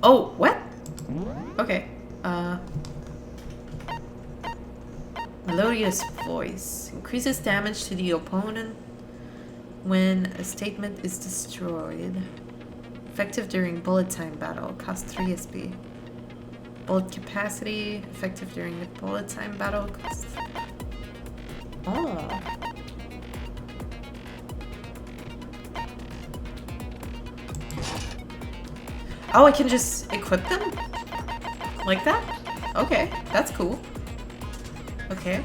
Oh, what? Okay. Melodious voice. Increases damage to the opponent when a statement is destroyed. Effective during bullet time battle. Costs 3 SP. Bullet capacity. Effective during the bullet time battle. Costs... Oh. Oh, I can just equip them? Like that? Okay, that's cool. Okay,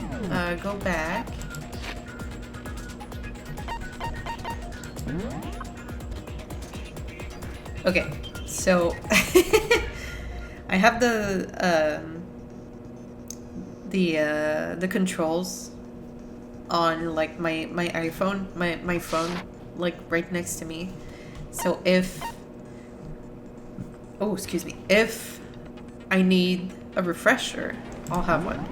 go back. Okay, so I have the controls on like my iPhone, my phone, like right next to me. So if if I need a refresher, I'll have one.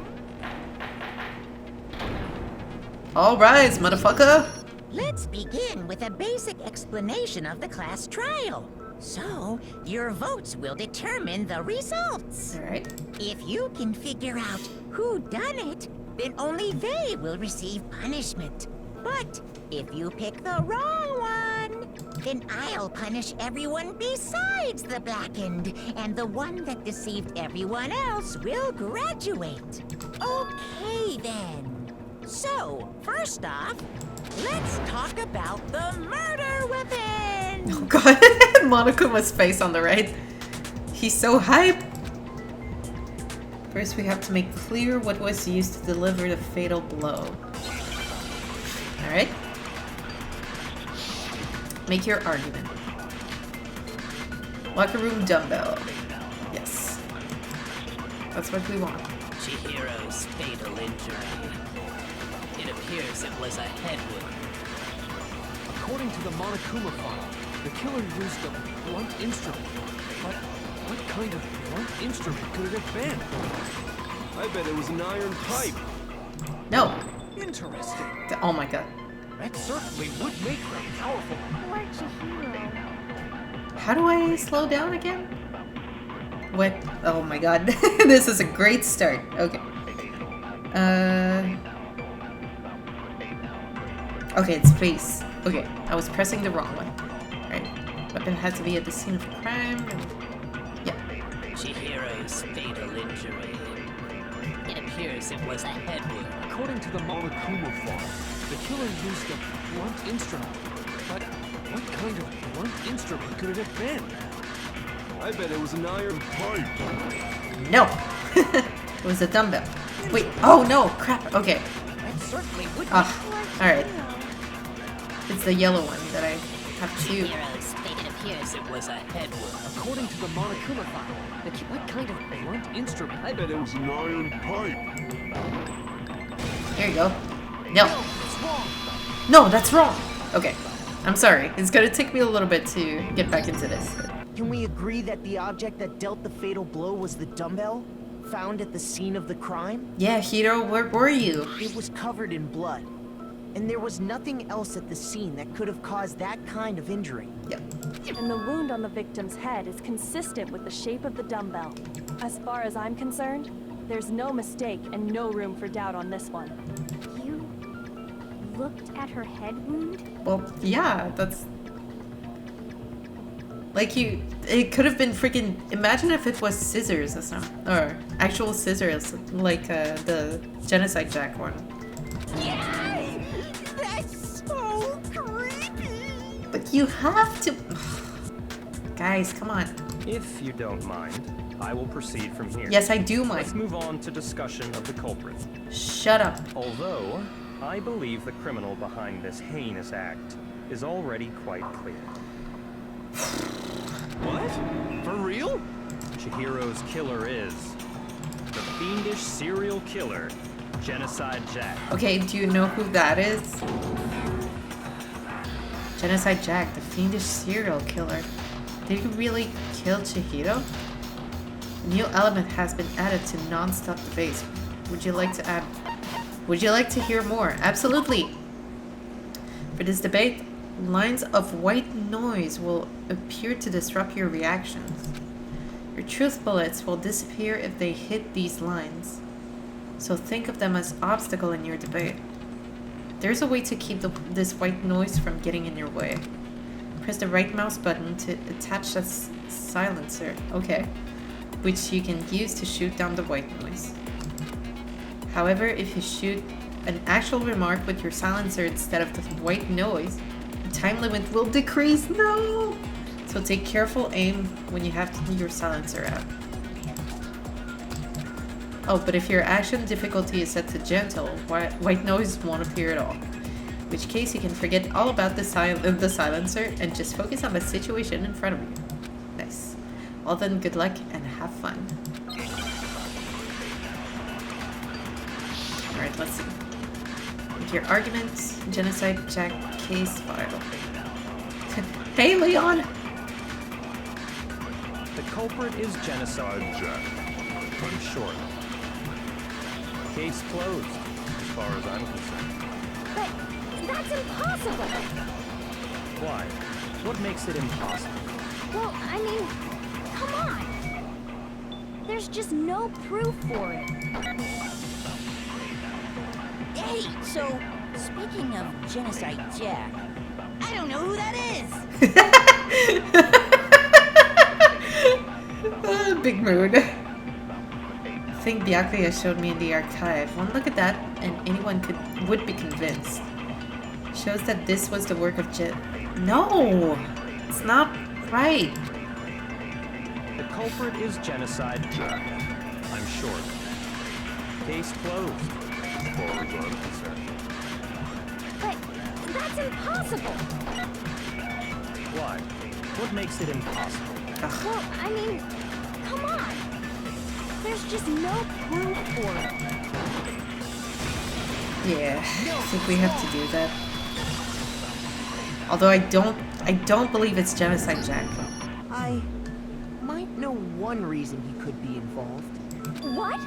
All rise, motherfucker! Let's begin with a basic explanation of the class trial. So, your votes will determine the results. All right. If you can figure out who done it, then only they will receive punishment. But if you pick the wrong one, then I'll punish everyone besides the blackened, and the one that deceived everyone else will graduate. Okay, then. So, first off, let's talk about the murder weapon! Oh god, Monokuma's face on the right. He's so hype! First we have to make clear what was used to deliver the fatal blow. Alright. Make your argument. Locker room dumbbell. Yes. That's what we want. Chihiro's fatal injury. It appears it was a head wound. According to the Monokuma file, the killer used a blunt instrument. But what kind of blunt instrument could it have been? I bet it was an iron pipe. No. Interesting. Oh my god. That certainly would make her powerful. Poor Chihiro. How do I slow down again? What? Oh my god. This is a great start. Okay. Okay, it's face. Okay, I was pressing the wrong one. Alright. Weapon had to be at the scene of crime. Yeah. Chihiro's fatal injury. It appears it was a head wound. According to the Monokuma file, the killer used a blunt instrument. But what kind of blunt instrument could it have been? I bet it was an iron pipe. No. It was a dumbbell. Wait. Oh no. Crap. Okay. That certainly would be. Alright. It's the yellow one that I have to... Chihiro's fate, it appears it was a head wound. According to the Monokuma file, what kind of blunt instrument? I bet it was an iron pipe. Here you go. No. It's wrong. No, that's wrong. Okay. I'm sorry. It's gonna take me a little bit to get back into this. Can we agree that the object that dealt the fatal blow was the dumbbell? Found at the scene of the crime? Yeah, Hiro, where were you? It was covered in blood. And there was nothing else at the scene that could have caused that kind of injury. Yep. And the wound on the victim's head is consistent with the shape of the dumbbell. As far as I'm concerned, there's no mistake and no room for doubt on this one. You looked at her head wound? Well, yeah, that's... Like it could have been freaking... Imagine if it was scissors or something. Or actual scissors, like the Genocide Jack one. Yay! That's so creepy! But you have to... Guys, come on. If you don't mind, I will proceed from here. Yes, I do Let's mind. move on to discussion of the culprit. Shut up. Although, I believe the criminal behind this heinous act is already quite clear. What? For real? Chihiro's killer is the fiendish serial killer, Genocide Jack. Okay, do you know who that is? Genocide Jack, the fiendish serial killer. Did he really kill Chihiro? A new element has been added to non-stop debates. Would you like to hear more? Absolutely! For this debate, Lines of white noise will appear to disrupt your reactions. Your truth bullets will disappear if they hit these lines. So think of them as obstacle in your debate. There's a way to keep this white noise from getting in your way. Press the right mouse button to attach a silencer, okay, which you can use to shoot down the white noise. However, if you shoot an actual remark with your silencer instead of the white noise, the time limit will decrease. No! So take careful aim when you have your silencer out. Oh, but if your action difficulty is set to gentle, white noise won't appear at all. In which case you can forget all about the silencer and just focus on the situation in front of you. Nice. Well then, good luck and have fun. Alright, let's see. With your arguments, Genocide Jack case file. Hey, Leon! The culprit is Genocide Jack. In short. Case closed, as far as I'm concerned. But that's impossible! Why? What makes it impossible? Well, I mean, come on! There's just no proof for it. Hey, so, speaking of Genocide Jack, I don't know who that is! Big mood. I think Byakuya showed me in the archive. One look at that and anyone would be convinced. Shows that this was the work of No! It's not right. The culprit is Genocide Jack. I'm short. Case closed, as far as I'm concerned. But that's impossible! Why? What makes it impossible? Well, I mean, come on! There's just no proof for it. Yeah, I think we have to do that. Although I don't believe it's Genocide Jack. I might know one reason he could be involved. What?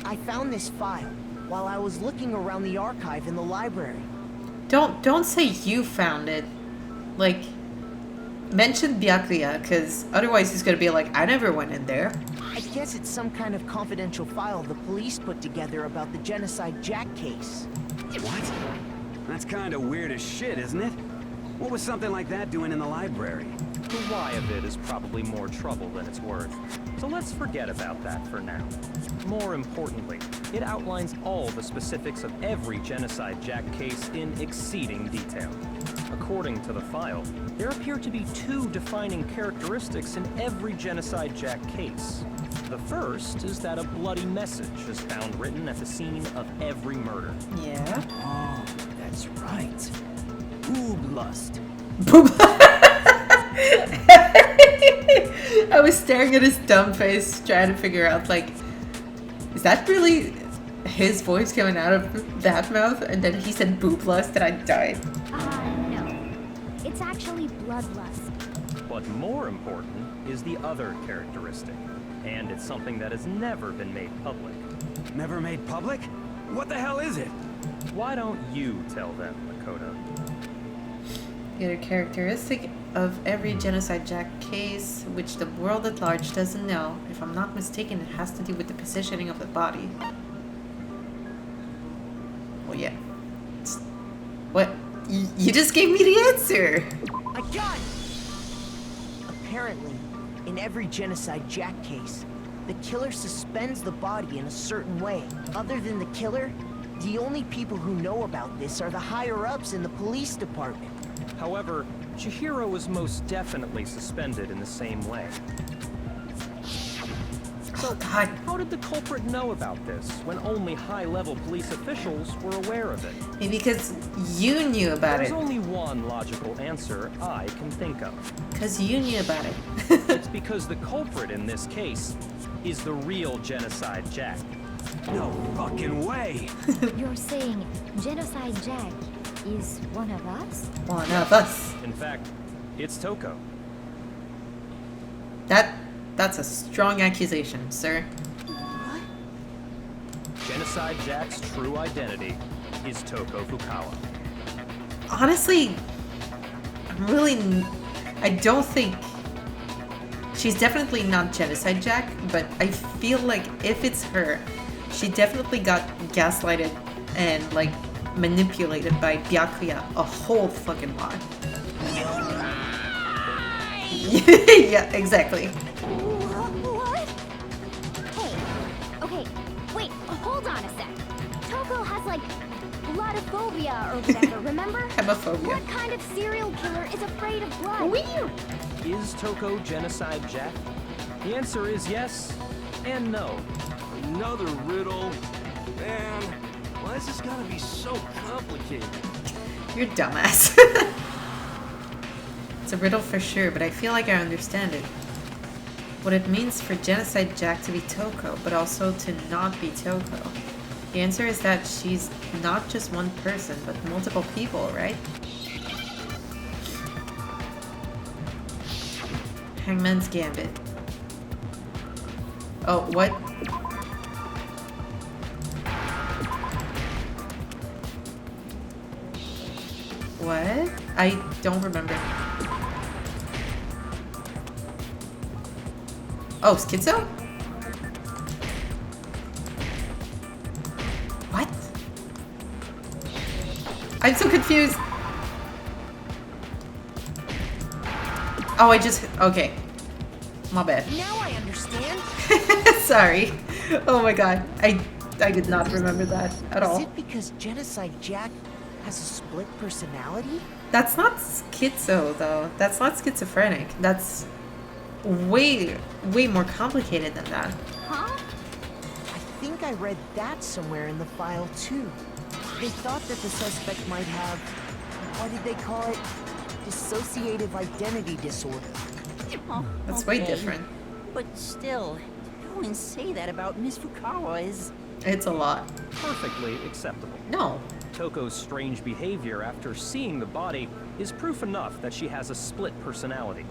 I found this file while I was looking around the archive in the library. Don't say you found it. Like, mention Byakuya, because otherwise he's gonna be like, I never went in there. I guess it's some kind of confidential file the police put together about the Genocide Jack case. What? That's kind of weird as shit, isn't it? What was something like that doing in the library? The why of it is probably more trouble than it's worth. So let's forget about that for now. More importantly, it outlines all the specifics of every Genocide Jack case in exceeding detail. According to the file, there appear to be two defining characteristics in every Genocide Jack case. The first is that a bloody message is found written at the scene of every murder. Yeah. Oh, that's right. Booblust. I was staring at his dumb face, trying to figure out, like, is that really his voice coming out of that mouth? And then he said booblust and I died. No. It's actually bloodlust. But more important is the other characteristic, and it's something that has never been made public. Never made public? What the hell is it? Why don't you tell them, Makoto? The other characteristic of every Genocide Jack case, which the world at large doesn't know, if I'm not mistaken, it has to do with the positioning of the body. Oh yeah. What? You just gave me the answer! I got it! Apparently, in every Genocide Jack case, the killer suspends the body in a certain way. Other than the killer, the only people who know about this are the higher-ups in the police department. However, Chihiro was most definitely suspended in the same way. So, how did the culprit know about this when only high-level police officials were aware of it? Maybe because you knew about There's it. only one logical answer I can think of. Because you knew about it. It's because the culprit in this case is the real Genocide Jack. No fucking way! You're saying Genocide Jack is one of us? One of us. In fact, it's Toko. That's a strong accusation, sir. Genocide Jack's true identity is Toko Fukawa. Honestly, I don't think... She's definitely not Genocide Jack, but I feel like if it's her, she definitely got gaslighted and, like, manipulated by Byakuya a whole fucking lot. You lie! Yeah, exactly. What? Hey, okay, wait, hold on a sec. Toko has like bloodophobia or whatever, remember? Hemophobia. What kind of serial killer is afraid of blood? Weird. Is Toko Genocide Jack? The answer is yes and no. Another riddle. Man, why is this gotta be so complicated? You're dumbass. It's a riddle for sure, but I feel like I understand it. What it means for Genocide Jack to be Toko, but also to not be Toko. The answer is that she's not just one person, but multiple people, right? Hangman's Gambit. Oh, what? What? I don't remember. Oh, Schizo? What? I'm so confused. Oh, I just... Okay. My bad. Now I understand. Sorry. Oh my god. I did not remember that at all. Is it because Genocide Jack has a split personality? That's not schizo, though. That's not schizophrenic. That's way more complicated than that. Huh? I think I read that somewhere in the file, too. They thought that the suspect might have... what did they call it? Dissociative identity disorder. Oh, That's way okay. different. But still, to go and say that about Miss Fukawa is... It's a lot. Perfectly acceptable. No. Toko's strange behavior after seeing the body is proof enough that she has a split personality.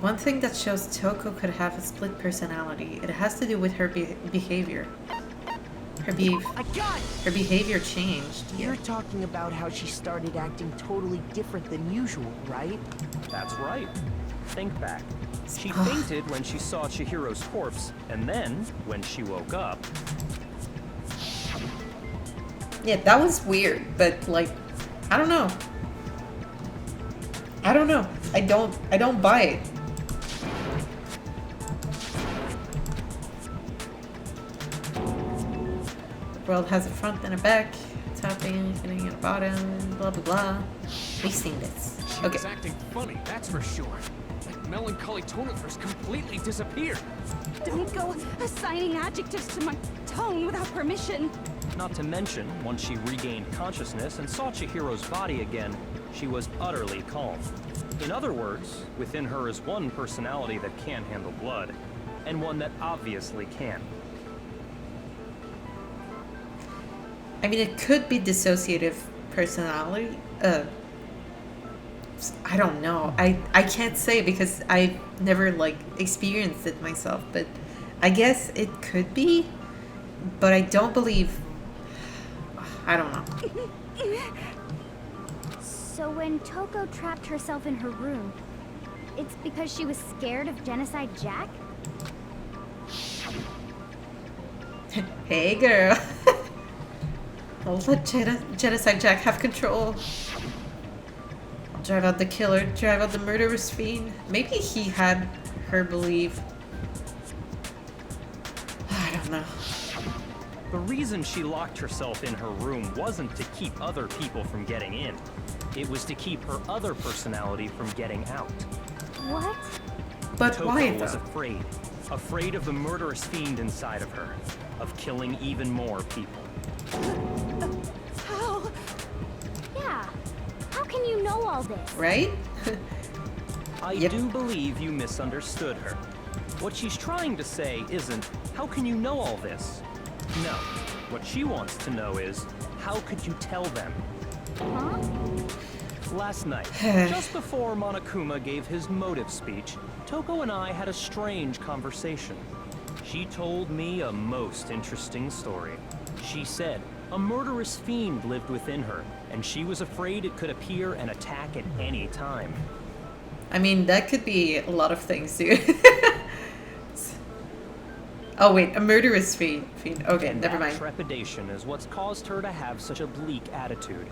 One thing that shows Toko could have a split personality, it has to do with her behavior. Her behavior changed. You're talking about how she started acting totally different than usual, right? That's right. Think back. She fainted when she saw Chihiro's corpse, and then, when she woke up... Yeah, that was weird, but like, I don't know. I don't buy it. The world has a front and a back, top and a bottom, blah blah blah. We've seen this. She was acting funny, that's for sure. That melancholy tone of hers completely disappeared. Don't go assigning adjectives to my tongue without permission. Not to mention, once she regained consciousness and saw Chihiro's body again, she was utterly calm. In other words, within her is one personality that can't handle blood, and one that obviously can. I mean, it could be dissociative personality. I don't know. I can't say because I've never like experienced it myself, but I guess it could be. But I don't believe. I don't know. So when Toko trapped herself in her room, it's because she was scared of Genocide Jack? Hey, girl. I'll let Genocide Jack have control. I'll drive out the killer, drive out the murderous fiend. Maybe he had her believe. I don't know. The reason she locked herself in her room wasn't to keep other people from getting in. It was to keep her other personality from getting out. What? But Toko why was though? afraid. Afraid of the murderous fiend inside of her. Of killing even more people. How? Yeah. How can you know all this? Right? I do believe you misunderstood her. What she's trying to say isn't, how can you know all this? No. What she wants to know is, how could you tell them? Huh? Last night, just before Monokuma gave his motive speech, Toko and I had a strange conversation. She told me a most interesting story. She said, A murderous fiend lived within her, and she was afraid it could appear and attack at any time. I mean, that could be a lot of things, dude. Oh wait, a murderous fiend. Okay, And never that mind. trepidation is what's caused her to have such a bleak attitude.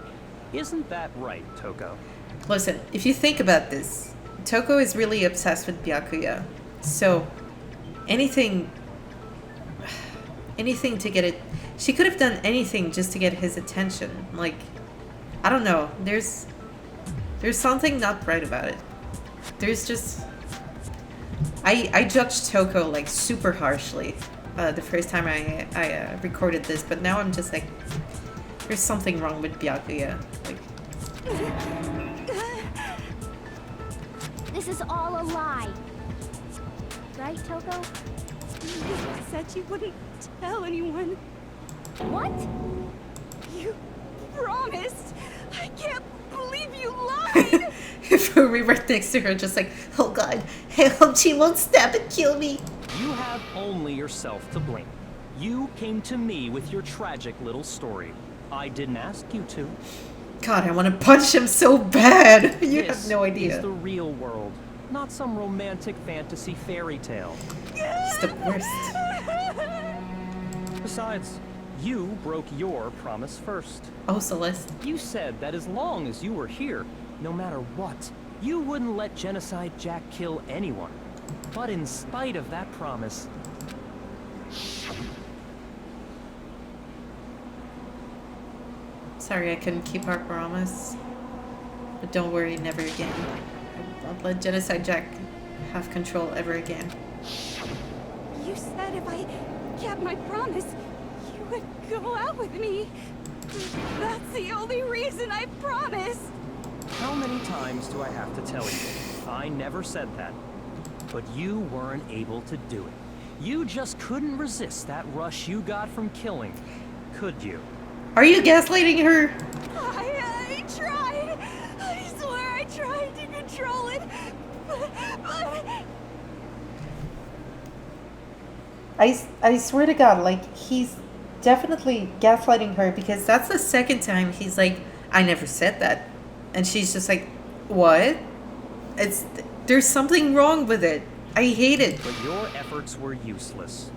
Isn't that right, Toko? Listen, if you think about this, Toko is really obsessed with Byakuya. So, anything to get it... She could have done anything just to get his attention. Like, I don't know. There's something not right about it. There's just... I judged Toko, like, super harshly the first time I recorded this, but now I'm just like... There's something wrong with Byakuya. Like... This is all a lie. Right, Toko? You said you wouldn't tell anyone. What? You promised. I can't believe you lied. We were next to her just like, oh god, I hope she won't stab and kill me. You have only yourself to blame. You came to me with your tragic little story. I didn't ask you to. God, I want to punch him so bad. You This have no is idea. the real world, not some romantic fantasy fairy tale. It's the worst. Besides, you broke your promise first. Oh, Celeste. You said that as long as you were here, no matter what, you wouldn't let Genocide Jack kill anyone. But in spite of that promise, Sorry I couldn't keep our promise. But don't worry, never again. I won't let Genocide Jack have control ever again. You said if I kept my promise, you would go out with me. That's the only reason I promised. how many times do I have to tell you? I never said that. But you weren't able to do it. You just couldn't resist that rush you got from killing, could you? Are you gaslighting her? I tried. I swear I tried to control it. But I swear to God, like, he's definitely gaslighting her because that's the second time he's like, I never said that. And she's just like, what? There's something wrong with it. I hate it. But your efforts were useless.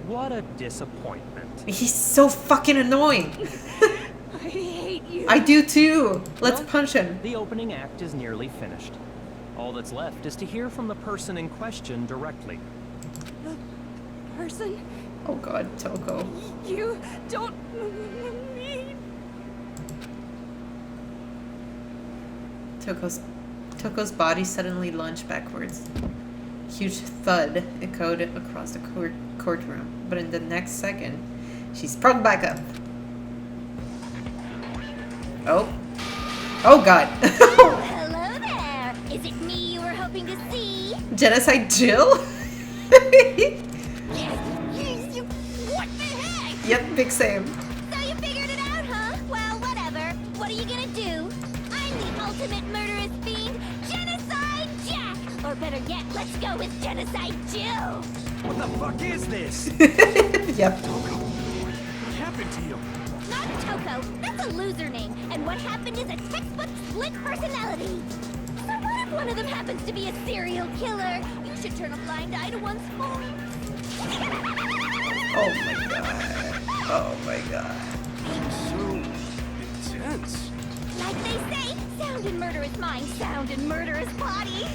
What a disappointment. He's so fucking annoying. I hate you. I do too. Let's Well, punch him. The opening act is nearly finished. All that's left is to hear from the person in question directly. The person Oh god, Toko. you don't mean. Toko's body suddenly lunged backwards. Huge thud echoed across the courtroom, but in the next second, she sprung back up. Oh. Oh god. Hello there. Is it me you were hoping to see? Genocide Jill? What the heck? Yep, big same. So you figured it out, huh? Well, whatever. What are you gonna do? I'm the ultimate murderous fiend, Genocide Jack! Or better yet, let's go with Genocide Jill! What the fuck is this? Yep. What happened to you? Not Toko, that's a loser name, and what happened is a textbook split personality. So what if one of them happens to be a serial killer? You should turn a blind eye to one's faults. Oh my god. Oh my god. So intense. Like they say, sound in murderous mind, sound in murderous body.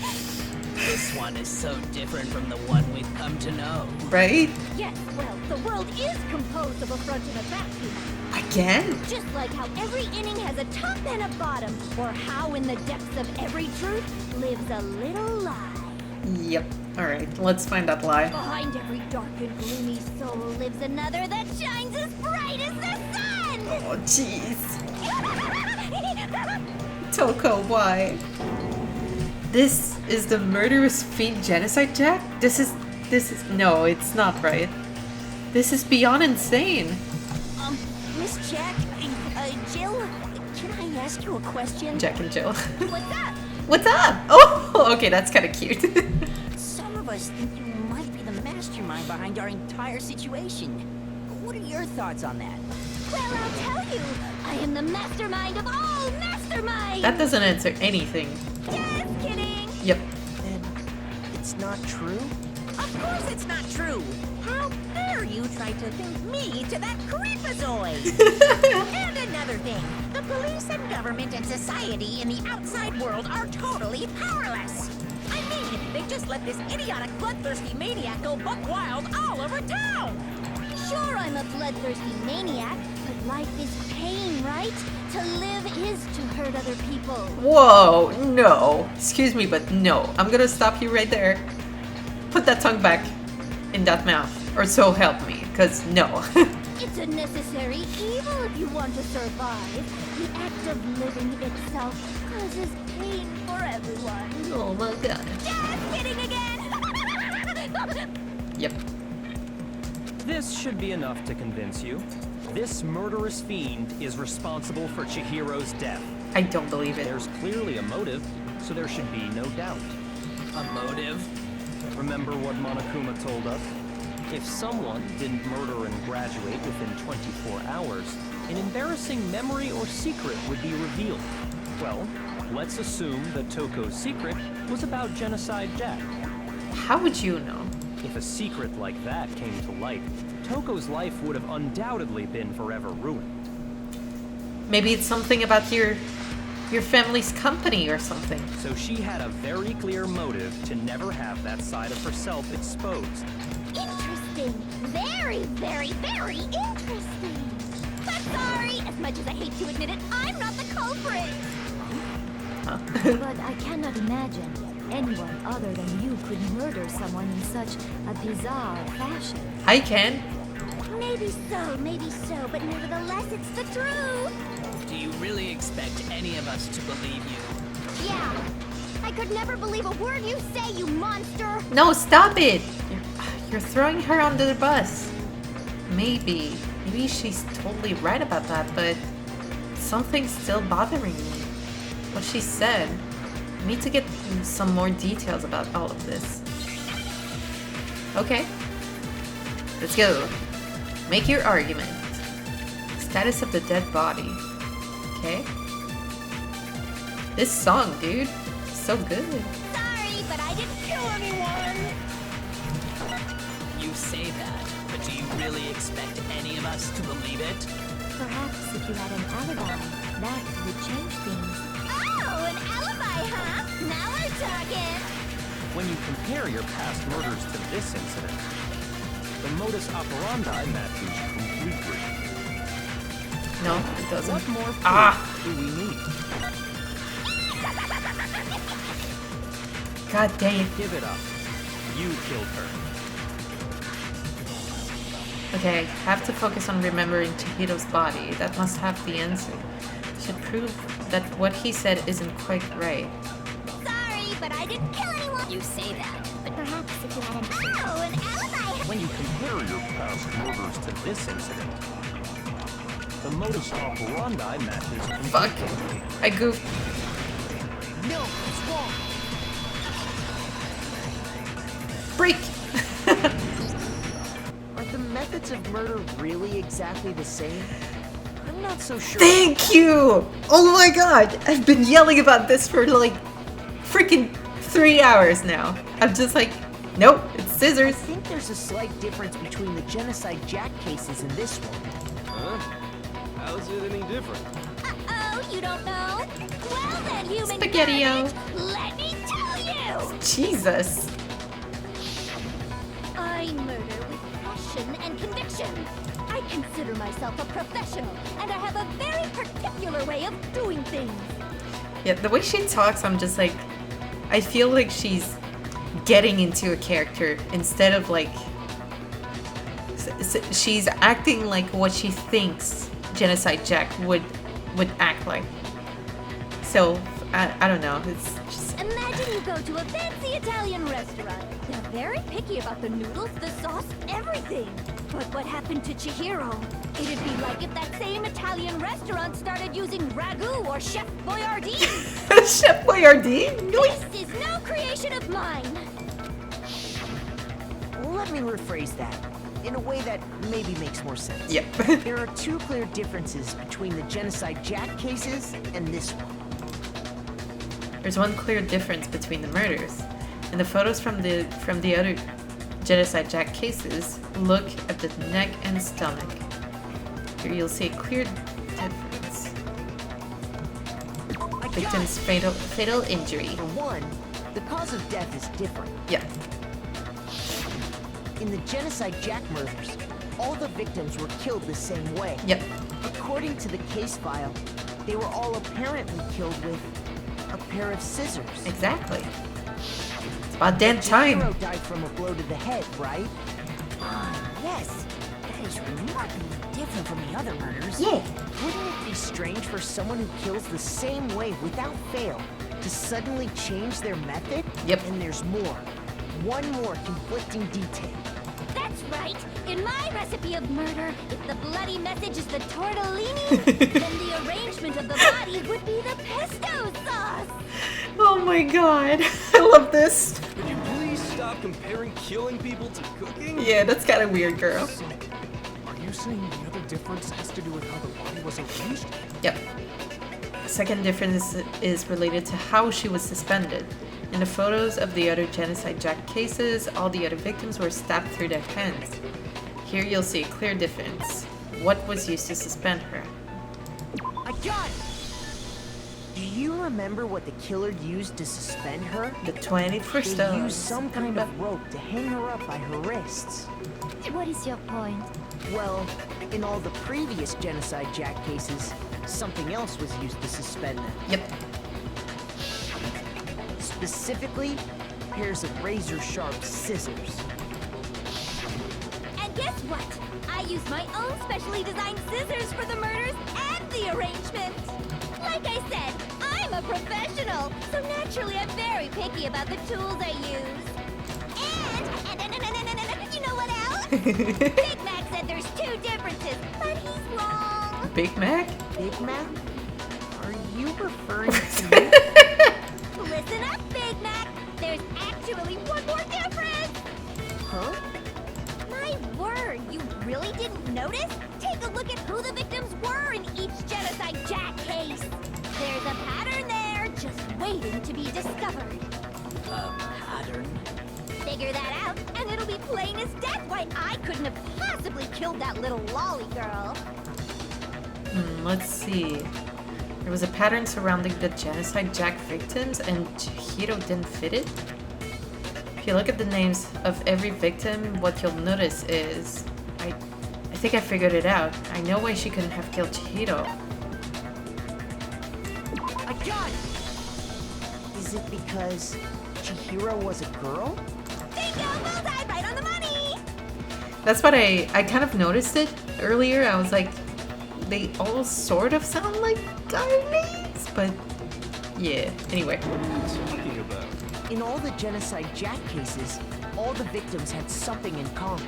This one is so different from the one we've come to know. Right? Yes, well, the world is composed of a front and a back, you know. Again? Just like how every inning has a top and a bottom, or how in the depths of every truth lives a little lie. Yep. Alright, let's find that lie. Behind every dark and gloomy soul lives another that shines as bright as the sun! Oh, jeez. Toko, why? This is the murderous fiend Genocide Jack? This is, no, it's not right. This is beyond insane. Miss Jack, Jill, can I ask you a question? Jack and Jill. What's up? What's up? Oh, okay, that's kind of cute. Some of us think you might be the mastermind behind our entire situation. What are your thoughts on that? Well, I'll tell you. I am the mastermind of all masterminds. That doesn't answer anything. Just kidding. Yep. Then it's not true? Of course it's not true. How dare you try to link me to that creepazoid? And another thing, the police and government and society in the outside world are totally powerless. I mean, they just let this idiotic bloodthirsty maniac go buck wild all over town. Sure, I'm a bloodthirsty maniac, but life is pain, right? To live is to hurt other people. Whoa, no. Excuse me, but no. I'm gonna stop you right there. Put that tongue back in that mouth, or so help me, because no. It's a necessary evil if you want to survive. The act of living itself causes pain for everyone. Oh my god. Just kidding again! Yep. This should be enough to convince you. This murderous fiend is responsible for Chihiro's death. I don't believe it. There's clearly a motive, so there should be no doubt. A motive? Remember what Monokuma told us? If someone didn't murder and graduate within 24 hours, an embarrassing memory or secret would be revealed. Well, let's assume that Toko's secret was about Genocide Jack. How would you know? If a secret like that came to light, Toko's life would have undoubtedly been forever ruined. Maybe it's something about your family's company or something. So she had a very clear motive to never have that side of herself exposed. Interesting. Very, very, very interesting. But sorry, as much as I hate to admit it, I'm not the culprit. But I cannot imagine anyone other than you could murder someone in such a bizarre fashion. I can. Maybe so, but nevertheless, it's the truth. Do you really expect any of us to believe you? Yeah. I could never believe a word you say, you monster. No, stop it! You're throwing her under the bus. Maybe she's totally right about that, but something's still bothering me. What she said. I need to get some more details about all of this. Okay. Let's go. Make your argument. Status of the dead body. Okay. This song, dude. So good. Sorry, but I didn't kill anyone. You say that, but do you really expect any of us to believe it? Perhaps if you had an alibi, that would change things. Oh, an alibi, huh? Now we're talking. When you compare your past murders to this incident, the modus operandi matches completely. No, it doesn't. What more proof do we need? God dang it. Give it up. You killed her. Okay, I have to focus on remembering Chihiro's body. That must have the answer. Should prove that what he said isn't quite right. Sorry, but I didn't kill anyone. You say that, but Perhaps if you had an Oh, an alibi. When you compare your past murders to this incident, the modus operandi matches Fuck. completely. I goofed. No, it's wrong. Break! Are the methods of murder really exactly the same? I'm not so sure. Thank you! Oh my god! I've been yelling about this for like freaking 3 hours now. I'm just like, nope, it's I scissors. think there's a slight difference between the Genocide Jack cases and this one. Huh? How's it any different? Uh-oh, you don't know? Well then, human Spaghetti-o. garbage, let me tell you! Jesus. I murder with passion and conviction. I consider myself a professional, and I have a very particular way of doing things. Yeah, the way she talks, I'm just like, I feel like she's getting into a character instead of like, she's acting like what she thinks Genocide Jack would act like. So, I don't know, it's just... Imagine you go to a fancy Italian restaurant. They're very picky about the noodles, the sauce, everything. But what happened to Chihiro? It'd be like if that same Italian restaurant started using ragu or Chef Boyardee. Chef Boyardee? This is no creation of mine. Let me rephrase that. in a way that maybe makes more sense. Yep. There are two clear differences between the Genocide Jack cases and this one. There's one clear difference between the murders. In the photos from the other Genocide Jack cases, look at the neck and stomach. Here you'll see a clear difference. Victim's fatal injury. For one, the cause of death is different. Yeah. In the Genocide Jack murders, all the victims were killed the same way. Yep. According to the case file, they were all apparently killed with a pair of scissors. Exactly. It's about damn time. Chihiro died from a blow to the head, right? Yes, that is remarkably different from the other murders. Yeah. Wouldn't it be strange for someone who kills the same way without fail to suddenly change their method? Yep. And there's more. One more conflicting detail. That's right. In my recipe of murder, if the bloody message is the tortellini, then the arrangement of the body would be the pesto sauce. Oh my god. I love this. Could you please stop comparing killing people to cooking? Yeah, that's kind of weird, girl. So, are you saying the other difference has to do with how the body was arranged? Yep. The second difference is related to how she was suspended. In the photos of the other Genocide Jack cases, all the other victims were stabbed through their hands. Here you'll see a clear difference. What was used to suspend her? I got it! Do you remember what the killer used to suspend her? The 24 They stones. used some kind of rope to hang her up by her wrists. What is your point? Well, in all the previous Genocide Jack cases, something else was used to suspend them. Yep. Specifically, pairs of razor-sharp scissors. And guess what? I used my own specially designed scissors for the murders and the arrangement. Like I said, I'm a professional, so naturally I'm very picky about the tools I use. And you know what else? Big Mac said there's two differences, but he's wrong. Big Mac? Big Mac? Are you referring to me? Listen up, Big Mac. There's actually one more difference. Huh? My word, you really didn't notice? Take a look at who the victims were in each Genocide Jack case. There's a pattern there, just waiting to be discovered. Pattern? Figure that out, and it'll be plain as death why I couldn't have possibly killed that little lolly girl. Let's see. There was a pattern surrounding the Genocide Jack victims, and Chihiro didn't fit it? If you look at the names of every victim, what you'll notice is... I think I figured it out. I know why she couldn't have killed Chihiro. I got it! Is it because Chihiro was a girl? Bingo! Bullseye! Right on the money! That's what I kind of noticed it earlier. I was like, they all sort of sound like guy names, but yeah. Anyway. What are you talking about? In all the Genocide Jack cases, all the victims had something in common.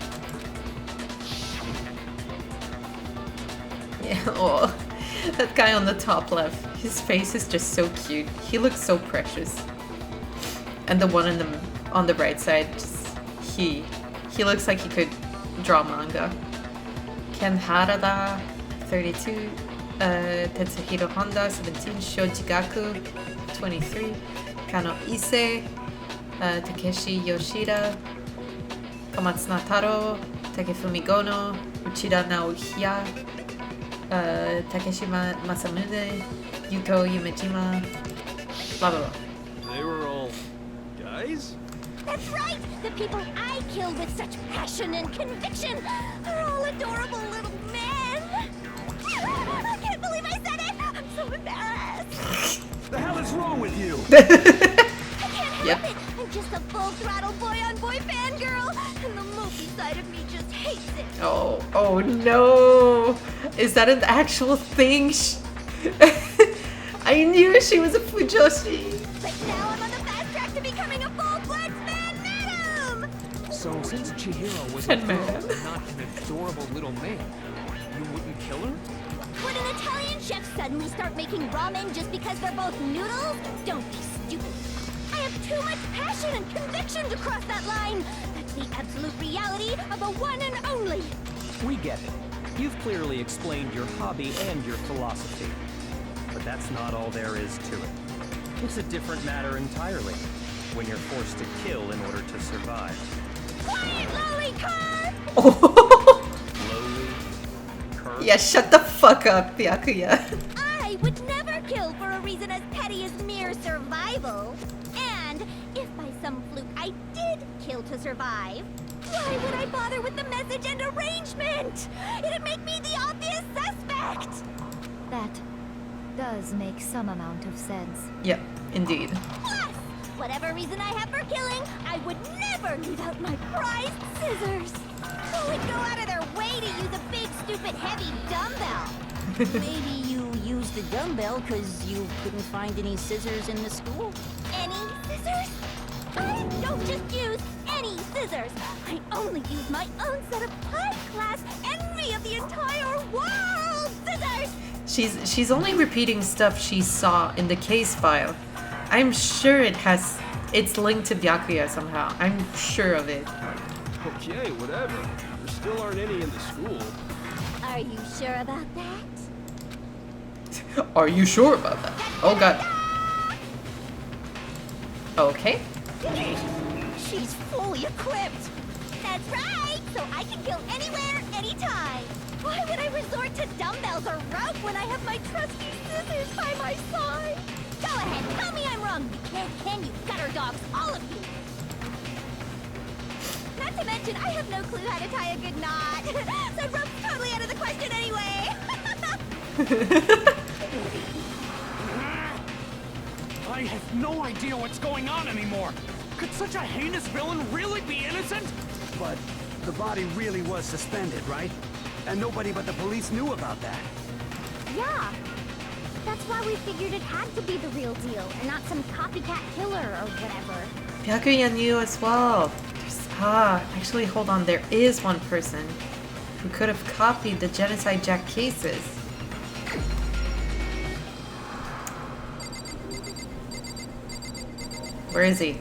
Yeah, oh, that guy on the top left, his face is just so cute. He looks so precious. And the one on the right side, just, he looks like he could draw manga. Ken Harada, 32, Tetsuhiro Honda, 17, Shojigaku, 23, Kano Ise, Takeshi Yoshida, Komatsuna Taro, Takefumi Gono, Uchida Naohya, Takeshi Masamune, Yuto Yumejima, blah blah blah. They were all guys? That's right! The people I killed with such passion and conviction are all adorable little men! I can't believe I said it! I'm so embarrassed! The hell is wrong with you? I can't help it! I'm just a full-throttle boy-on-boy fangirl, and the movie side of me just hates it! Oh no! Is that an actual thing? I knew she was a Fujoshi! But now I'm on the fast track to becoming a full-blood fan madam! So since Chihiro was a And girl man. and not an adorable little man, you wouldn't kill her? Would an Italian chef suddenly start making ramen just because they're both noodles? Don't be stupid. I have too much passion and conviction to cross that line. That's the absolute reality of the one and only. We get it. You've clearly explained your hobby and your philosophy. But that's not all there is to it. It's a different matter entirely, when you're forced to kill in order to survive. Quiet, lowly cur! Lowly? Cur? Yeah, shut the fuck up, Byakuya. I would never kill for a reason as petty as mere survival. And if by some fluke I did kill to survive, why would I bother with the message and arrangement? It'd make me the obvious suspect! That does make some amount of sense. Yeah, indeed. Plus, whatever reason I have for killing, I would never leave out my prized scissors. Who would go out of their way to use a big, stupid, heavy dumbbell? Maybe you used the dumbbell because you couldn't find any scissors in the school? Any scissors? I don't just use any scissors. I only use my own set of high-class, envy of the entire world scissors! She's only repeating stuff she saw in the case file. I'm sure it's linked to Byakuya somehow. I'm sure of it. Okay, whatever. There still aren't any in the school. Are you sure about that? Are you sure about that? Oh god. Okay. She's fully equipped! That's right! So I can kill anywhere, anytime! Why would I resort to dumbbells or rope when I have my trusty scissors by my side? Go ahead, tell me I'm wrong! You can't, can you, gutter dogs, all of you! Not to mention, I have no clue how to tie a good knot. So rope's totally out of the question anyway! I have no idea what's going on anymore! Could such a heinous villain really be innocent? But the body really was suspended, right? And nobody but the police knew about that. Yeah. That's why we figured it had to be the real deal, and not some copycat killer or whatever. Byakuya knew as well. Actually, hold on. There is one person who could have copied the Genocide Jack cases. Where is he?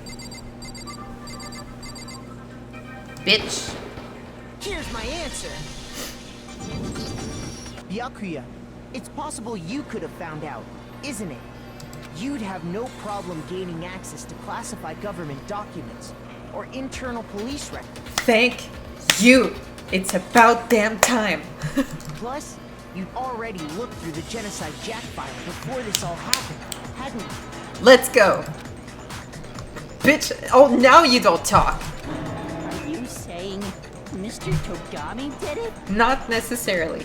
Bitch. Here's my answer. Byakuya, it's possible you could have found out, isn't it? You'd have no problem gaining access to classified government documents or internal police records. Thank you. It's about damn time. Plus, you'd already looked through the Genocide Jack file before this all happened, hadn't you? Let's go. Bitch. Oh, now you don't talk. Are you saying Mr. Togami did it? Not necessarily.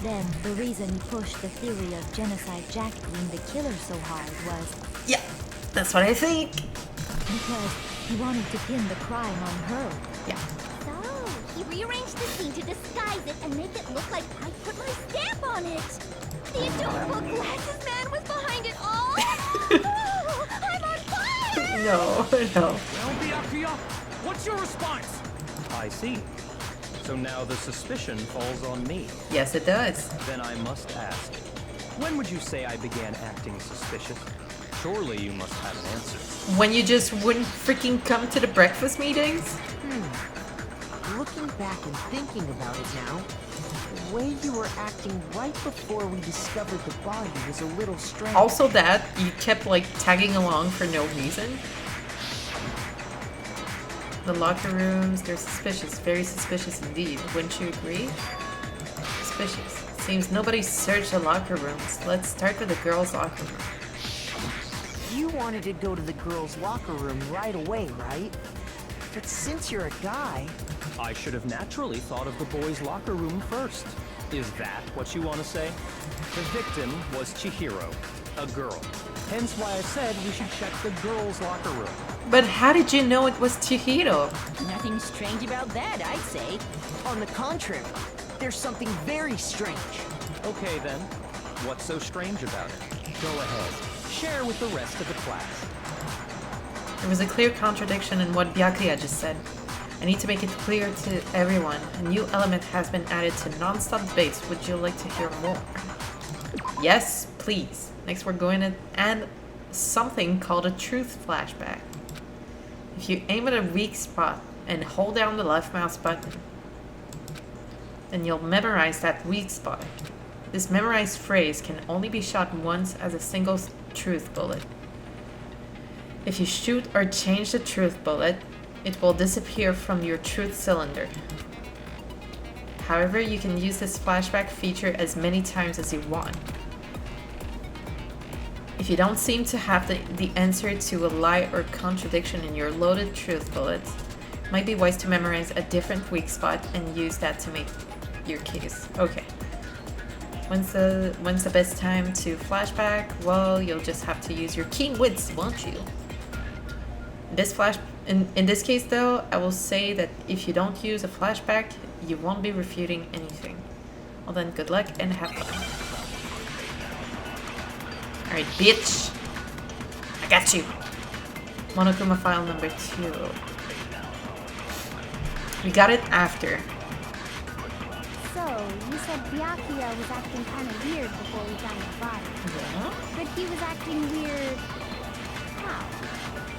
Then the reason you pushed the theory of Genocide Jack being the killer so hard was Yeah, that's what I think. because he wanted to pin the crime on her. Yeah. So, he rearranged the scene to disguise it and make it look like I put my stamp on it. The adorable glasses man was behind it all. Oh, I'm on fire! No. Well, Byakuya, what's your response? I see. So now the suspicion falls on me. Yes, it does. Then I must ask, when would you say I began acting suspicious? Surely you must have an answer. When you just wouldn't freaking come to the breakfast meetings? Looking back and thinking about it now, the way you were acting right before we discovered the body was a little strange. Also that, you kept like tagging along for no reason. The locker rooms, they're suspicious. Very suspicious indeed. Wouldn't you agree? Suspicious. Seems nobody searched the locker rooms. Let's start with the girls' locker room. You wanted to go to the girls' locker room right away, right? But since you're a guy... I should have naturally thought of the boys' locker room first. Is that what you want to say? The victim was Chihiro, a girl. Hence why I said we should check the girls' locker room. But how did you know it was Chihiro? Nothing strange about that, I'd say. On the contrary, there's something very strange. Okay then, what's so strange about it? Go ahead, share with the rest of the class. There was a clear contradiction in what Byakuya just said. I need to make it clear to everyone. A new element has been added to non-stop debate. Would you like to hear more? Yes, please. Next we're going to add something called a truth flashback. If you aim at a weak spot and hold down the left mouse button, then you'll memorize that weak spot. This memorized phrase can only be shot once as a single truth bullet. If you shoot or change the truth bullet, it will disappear from your truth cylinder. However, you can use this flashback feature as many times as you want. If you don't seem to have the answer to a lie or contradiction in your loaded truth bullets, it might be wise to memorize a different weak spot and use that to make your case. Okay. When's the best time to flashback? Well, you'll just have to use your keen wits, won't you? In this case though, I will say that if you don't use a flashback, you won't be refuting anything. Well then, good luck and have fun. Alright, bitch! I got you! Monokuma file number 2. We got it after. So, you said Byakuya was acting kind of weird before we found the body. Yeah? But he was acting weird... how?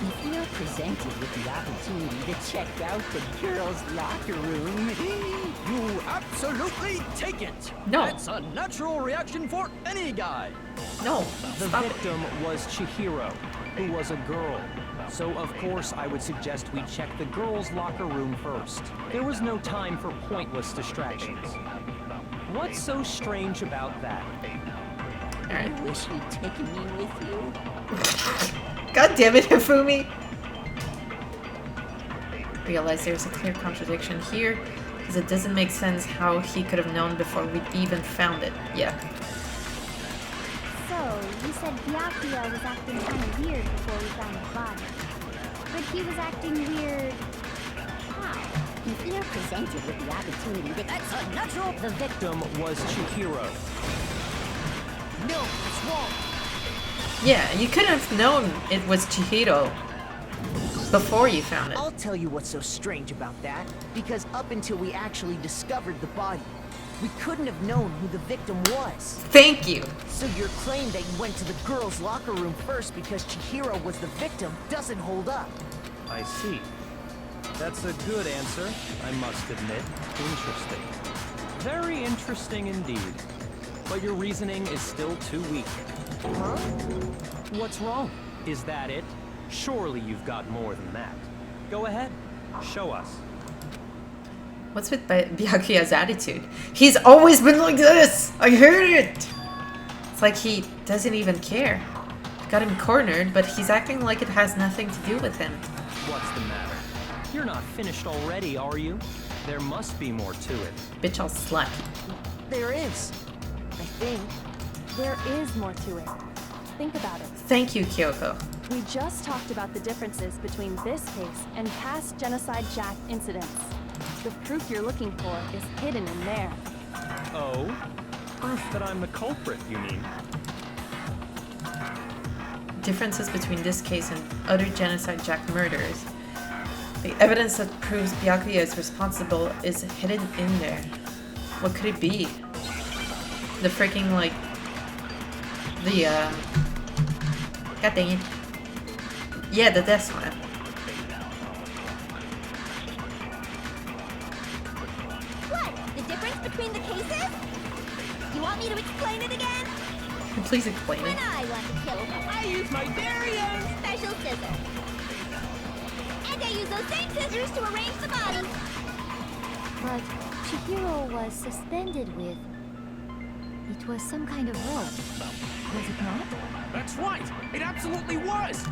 If you're presented with the opportunity to check out the girls' locker room, You absolutely take it! No. That's a natural reaction for any guy! No, The stop it. victim was Chihiro, who was a girl. So of course I would suggest we check the girls' locker room first. There was no time for pointless distractions. What's so strange about that? I wish you'd taken me with you. God damn it, Hifumi! Realize there's a clear contradiction here, because it doesn't make sense how he could have known before we even found it. Yeah. So, you said Byakuya was acting kind of weird before we found the body. But he was acting weird... how? If you're presented with the opportunity to... That's a natural... The victim was Chihiro. No, it's wrong. Yeah, you could have known it was Chihiro before you found it. I'll tell you what's so strange about that. Because up until we actually discovered the body, we couldn't have known who the victim was. Thank you! So your claim that you went to the girls' locker room first because Chihiro was the victim doesn't hold up. I see. That's a good answer, I must admit. Interesting. Very interesting indeed. But your reasoning is still too weak. Huh? What's wrong? Is that it? Surely you've got more than that. Go ahead. Show us. What's with Byakuya's attitude? He's always been like this! I heard it! It's like he doesn't even care. Got him cornered, but he's acting like it has nothing to do with him. What's the matter? You're not finished already, are you? There must be more to it. Bitch, I'll slap you. There is. I think. There is more to it. Think about it. Thank you, Kyoko. We just talked about the differences between this case and past Genocide Jack incidents. The proof you're looking for is hidden in there. Oh? Proof that I'm the culprit, you mean? Differences between this case and other Genocide Jack murders. The evidence that proves Byakuya is responsible is hidden in there. What could it be? The freaking, like... God dang it. Yeah, the death swap. What? The difference between the cases? You want me to explain it again? Please explain When it. I want to kill, I use my very own special scissors. And I use those same scissors to arrange the body. But Chihiro was suspended with... It was some kind of rope, was it not? That's right! It absolutely was!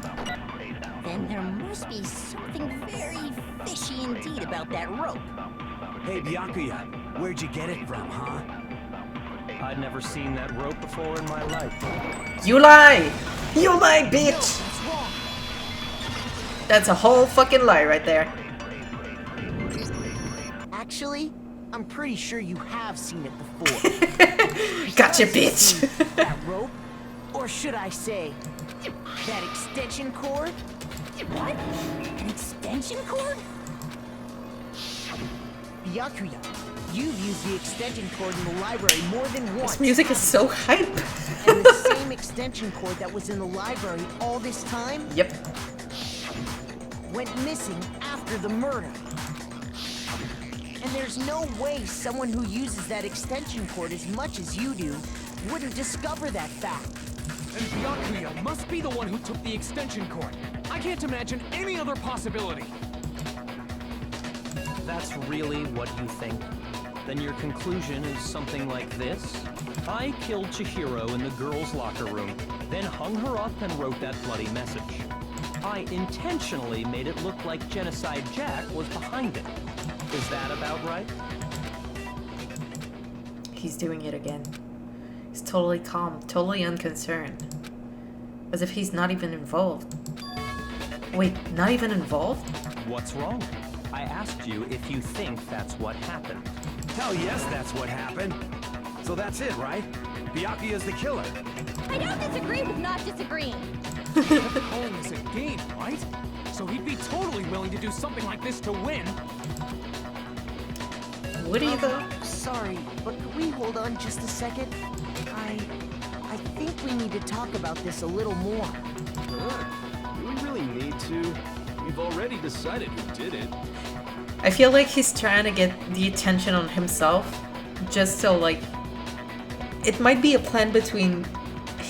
Then there must be something very fishy indeed about that rope. Hey, Byakuya, where'd you get it from, huh? I'd never seen that rope before in my life. You lie! You lie, bitch! That's a whole fucking lie right there. Actually, I'm pretty sure you have seen it before. Gotcha, bitch! That rope? Or should I say, that extension cord? What? An extension cord? Byakuya, you've used the extension cord in the library more than once. This music is so hype. And the same extension cord that was in the library all this time? Yep. went missing after the murder. And there's no way someone who uses that extension cord as much as you do wouldn't discover that fact. And Byakuya must be the one who took the extension cord. I can't imagine any other possibility. That's really what you think? Then your conclusion is something like this? I killed Chihiro in the girls' locker room, then hung her up and wrote that bloody message. I intentionally made it look like Genocide Jack was behind it. Is that about right? He's doing it again. He's totally calm, totally unconcerned. As if he's not even involved. Wait, not even involved? What's wrong? I asked you if you think that's what happened. Hell yes, that's what happened. So that's it, right? Byakuya's the killer. I don't disagree with not disagreeing. You're calling this a game, right? So he'd be totally willing to do something like this to win. Would he though? Sorry, but could we hold on just a second? I think we need to talk about this a little more. Do we really need to? We've already decided who did it. I feel like he's trying to get the attention on himself, just so like it might be a plan between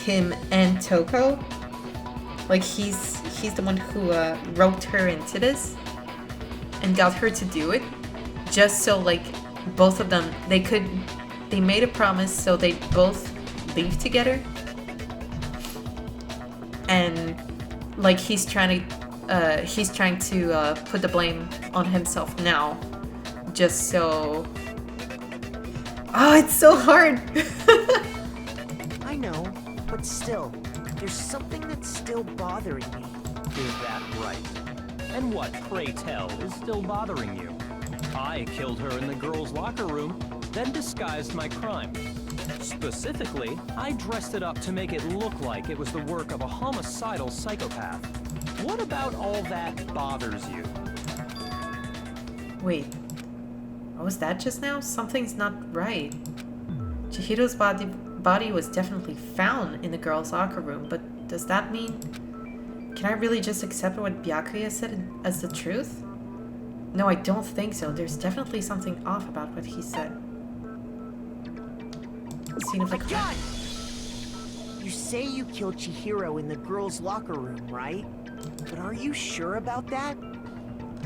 him and Toko. Like he's the one who roped her into this and got her to do it, just so like both of them they made a promise so they both leave together, and like he's trying to put the blame on himself now, just so. Oh, it's so hard. I know, but still, there's something that's still bothering me. Is that right? And what, pray tell, is still bothering you? I killed her in the girls' locker room, then disguised my crime. Specifically, I dressed it up to make it look like it was the work of a homicidal psychopath. What about all that bothers you? Wait, what was that just now? Something's not right. Chihiro's body was definitely found in the girls' locker room, but does that mean... Can I really just accept what Byakuya said as the truth? No, I don't think so. There's definitely something off about what he said. Scene of the crime. You say you killed Chihiro in the girls' locker room, right? But are you sure about that?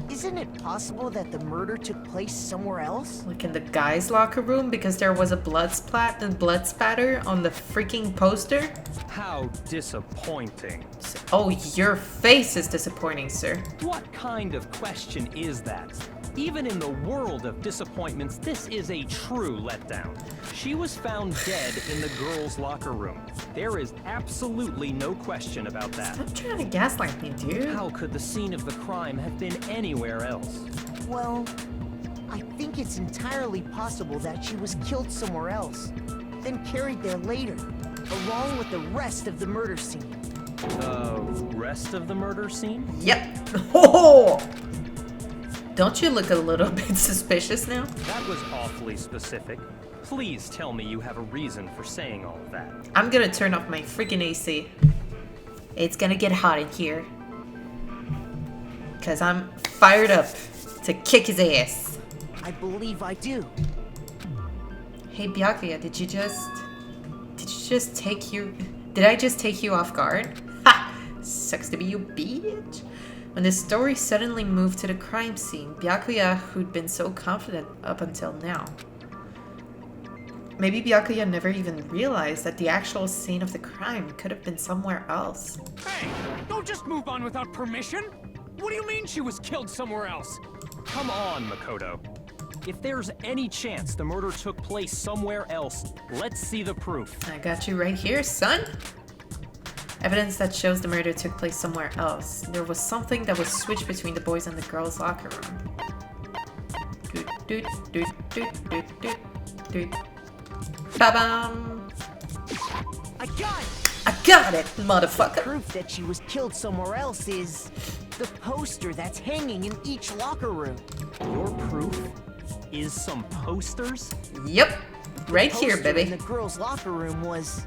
Isn't it possible that the murder took place somewhere else? Like in the guys' locker room because there was a blood spatter on the freaking poster? How disappointing. Oh, your face is disappointing, sir. What kind of question is that? Even in the world of disappointments, this is a true letdown. She was found dead in the girls' locker room. There is absolutely no question about that. Stop trying to gaslight me, dude. How could the scene of the crime have been anywhere else? Well, I think it's entirely possible that she was killed somewhere else, then carried there later, along with the rest of the murder scene. The rest of the murder scene? Yep. Oh! Don't you look a little bit suspicious now? That was awfully specific. Please tell me you have a reason for saying all of that. I'm gonna turn off my freaking AC. It's gonna get hot in here. Cause I'm fired up to kick his ass. I believe I do. Hey Byakuya, did I just take you off guard? Ha! Sucks to be you, bitch. When the story suddenly moved to the crime scene, Byakuya, who'd been so confident up until now. Maybe Byakuya never even realized that the actual scene of the crime could have been somewhere else. Hey, don't just move on without permission. What do you mean she was killed somewhere else? Come on, Makoto. If there's any chance the murder took place somewhere else, let's see the proof. I got you right here, son. Evidence that shows the murder took place somewhere else. There was something that was switched between the boys and the girls' locker room. Ba-bam! I got it! I got it, motherfucker! Proof that she was killed somewhere else is the poster that's hanging in each locker room. Your proof is some posters? Yep, right here, Poster baby. in the girls' locker room was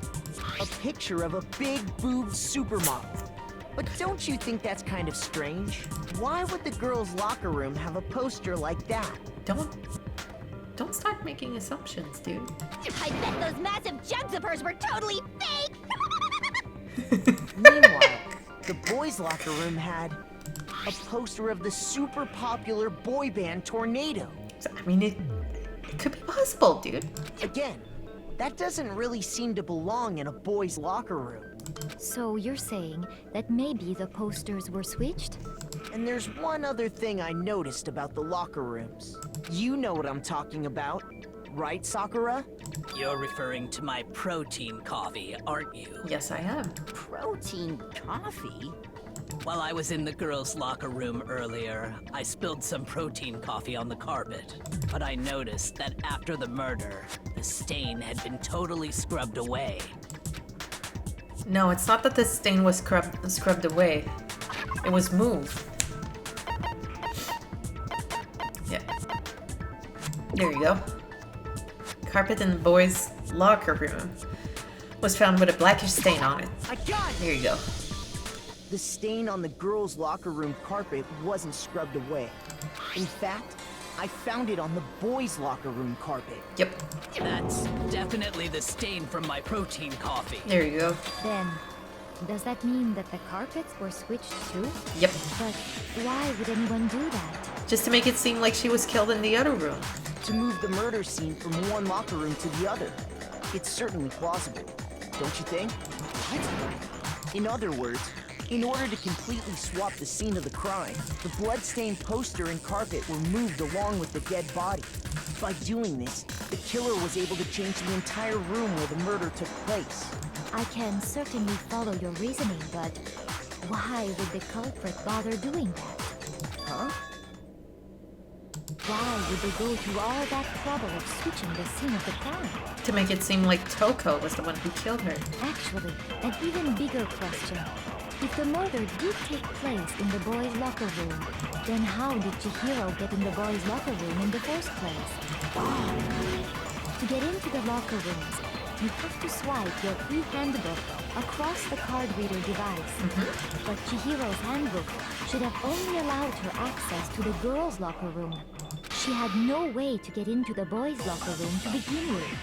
a picture of a big boobed supermodel. But don't you think that's kind of strange? Why would the girls' locker room have a poster like that? Don't start making assumptions, dude. I bet those massive jugs of hers were totally fake! Meanwhile, the boys' locker room had a poster of the super popular boy band Tornado. I mean, it could be possible, dude. Again, that doesn't really seem to belong in a boys' locker room. So you're saying that maybe the posters were switched? And there's one other thing I noticed about the locker rooms. You know what I'm talking about, right, Sakura? You're referring to my protein coffee, aren't you? Yes, I am. Protein coffee? While I was in the girls' locker room earlier, I spilled some protein coffee on the carpet. But I noticed that after the murder, the stain had been totally scrubbed away. No, it's not that the stain was scrubbed away. It was moved. Yeah. There you go. Carpet in the boys' locker room was found with a blackish stain on it. I got it! There you go. The stain on the girls' locker room carpet wasn't scrubbed away. In fact, I found it on the boys' locker room carpet. Yep. That's definitely the stain from my protein coffee. There you go. Then, does that mean that the carpets were switched too? Yep. But why would anyone do that? Just to make it seem like she was killed in the other room. To move the murder scene from one locker room to the other. It's certainly plausible, don't you think? In other words, in order to completely swap the scene of the crime, the bloodstained poster and carpet were moved along with the dead body. By doing this, the killer was able to change the entire room where the murder took place. I can certainly follow your reasoning, but why would the culprit bother doing that? Huh? Why would they go through all that trouble of switching the scene of the crime? To make it seem like Toko was the one who killed her. Actually, an even bigger question. If the murder did take place in the boys' locker room, then how did Chihiro get in the boys' locker room in the first place? To get into the locker rooms, you have to swipe your e-handbook across the card reader device. But Chihiro's handbook should have only allowed her access to the girls' locker room. She had no way to get into the boys' locker room to begin with.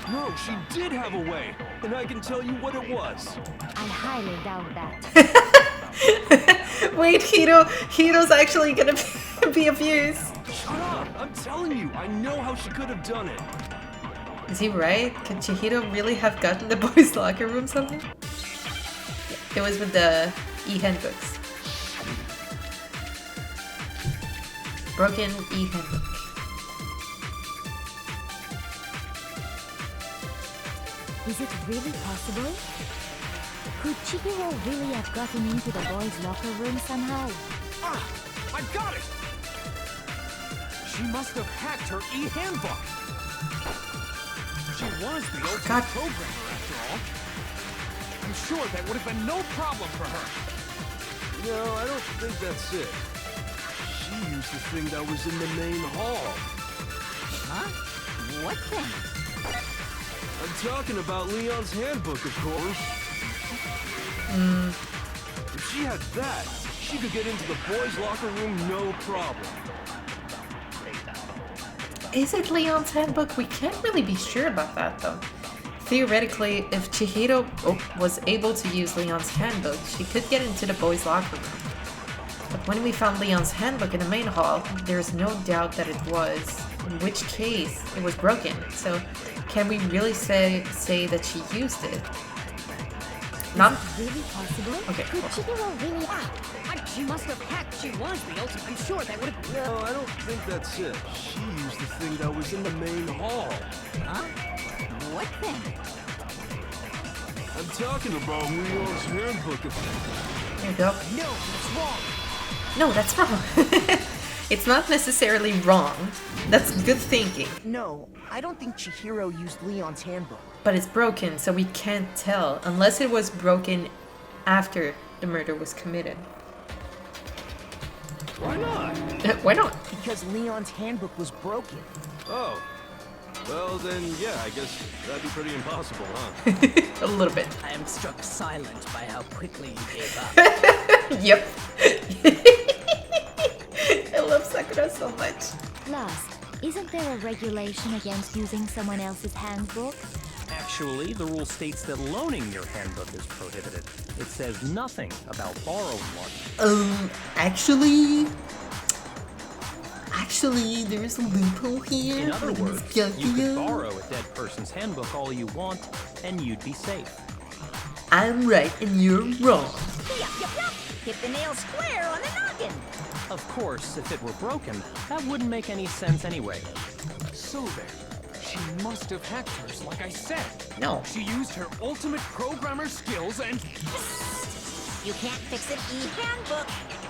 No, she did have a way, and I can tell you what it was. I highly doubt that. Wait, Hiro's actually gonna be abused. Shut up! I'm telling you, I know how she could have done it. Is he right? Could Chihiro really have gotten the boys' locker room somehow? It was with the e-handbooks. Broken e-handbook. Is it really possible? Could Chihiro really have gotten into the boys' locker room somehow? Ah! I got it! She must have hacked her e-handbook. She was the ultimate programmer, after all. I'm sure that would have been no problem for her. No, I don't think that's it. She used the thing that was in the main hall. Huh? What thing? I'm talking about Leon's handbook, of course. If she had that, she could get into the boys' locker room no problem. Is it Leon's handbook? We can't really be sure about that, though. Theoretically, if Chihiro was able to use Leon's handbook, she could get into the boys' locker room. But when we found Leon's handbook in the main hall, there's no doubt that it was. In which case, it was broken. So, can we really say that she used it? Not really possible? Okay. Could Chihiro really? She must have hacked. She was the ultimate. I'm sure that would have. No, I don't think that's it. She used the thing that was in the main hall. Huh? What thing? I'm talking about Leon's handbook. There you go. No, it's wrong. No, that's wrong. It's not necessarily wrong. That's good thinking. No, I don't think Chihiro used Leon's handbook. But it's broken, so we can't tell. Unless it was broken after the murder was committed. Why not? Why not? Because Leon's handbook was broken. Oh. Well, then, yeah, I guess that'd be pretty impossible, huh? A little bit. I am struck silent by how quickly you gave up. Yep. I love Sakura so much. Last, isn't there a regulation against using someone else's handbook? Actually, the rule states that loaning your handbook is prohibited. It says nothing about borrowing one. Actually, there is a loophole here. In other with words, Miss you could Gyokyo. borrow a dead person's handbook all you want, and you'd be safe. I'm right and you're wrong. Yup, yup, yup. Hit the nail square on the noggin. Of course, if it were broken, that wouldn't make any sense anyway. So then, she must have hacked hers, like I said. No. She used her ultimate programmer skills and... You can't fix an e-handbook.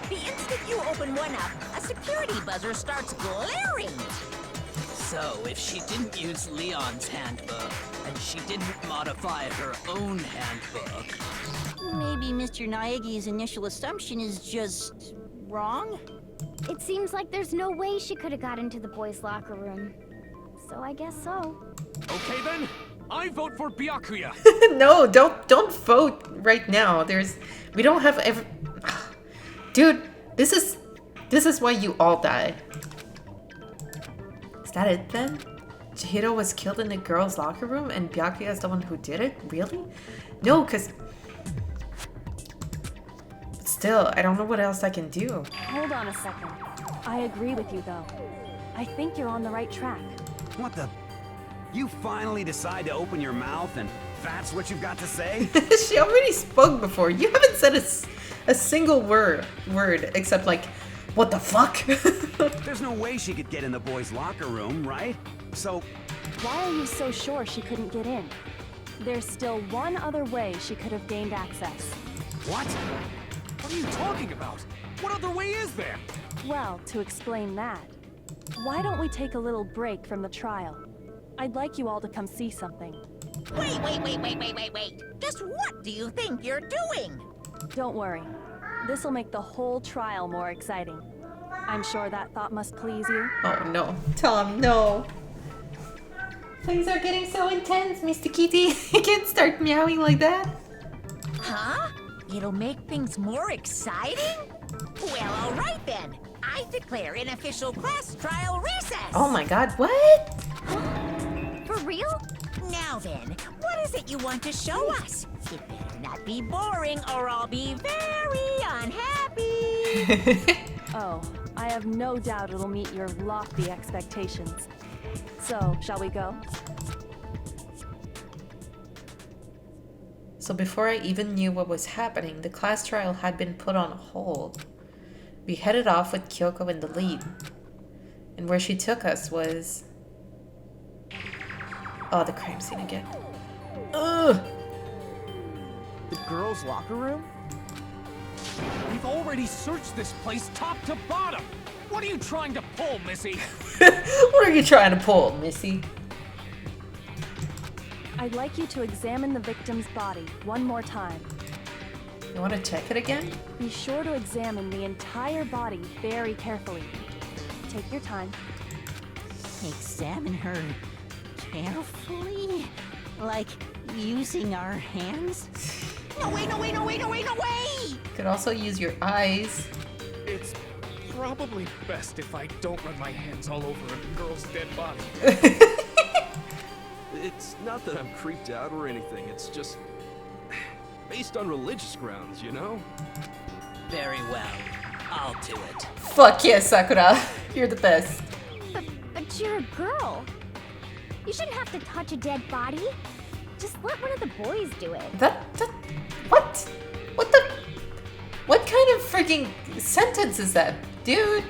The instant you open one up, a security buzzer starts glaring. So, if she didn't use Leon's handbook, and she didn't modify her own handbook... Maybe Mr. Naegi's initial assumption is just wrong? It seems like there's no way she could have got into the boys' locker room. So I guess so. Okay then, I vote for Byakuya. No, don't vote right now. We don't have every. Dude, this is why you all die. Is that it then? Chihiro was killed in the girls' locker room and Byakuya is the one who did it? Really? No, cause still, I don't know what else I can do. Hold on a second. I agree with you, though. I think you're on the right track. What the? You finally decide to open your mouth and that's what you've got to say? She already spoke before. You haven't said a single word except like, what the fuck? There's no way she could get in the boys' locker room, right? So... Why are you so sure she couldn't get in? There's still one other way she could have gained access. What? What are you talking about? What other way is there? Well, to explain that, why don't we take a little break from the trial? I'd like you all to come see something. Wait. Just what do you think you're doing? Don't worry. This'll make the whole trial more exciting. I'm sure that thought must please you. Oh no. Tom, no. Things are getting so intense, Mr. Kitty. You can't start meowing like that. Huh? It'll make things more exciting? Well, all right then. I declare an official class trial recess. Oh my god, what? For real? Now then, what is it you want to show us? It better not be boring or I'll be very unhappy. Oh, I have no doubt it'll meet your lofty expectations. So, shall we go? So before I even knew what was happening, the class trial had been put on hold. We headed off with Kyoko in the lead. And where she took us was... Oh, the crime scene again. Ugh! The girls' locker room? We've already searched this place top to bottom. What are you trying to pull, Missy? What are you trying to pull, Missy? I'd like you to examine the victim's body one more time. You want to check it again? Be sure to examine the entire body very carefully. Take your time. Examine her carefully? Like using our hands? No way! Could also use your eyes. It's probably best if I don't run my hands all over a girl's dead body. It's not that I'm creeped out or anything, it's just... based on religious grounds, you know? Very well. I'll do it. Fuck yes, Sakura. You're the best. But you're a girl. You shouldn't have to touch a dead body. Just let one of the boys do it. What? What kind of freaking sentence is that, dude?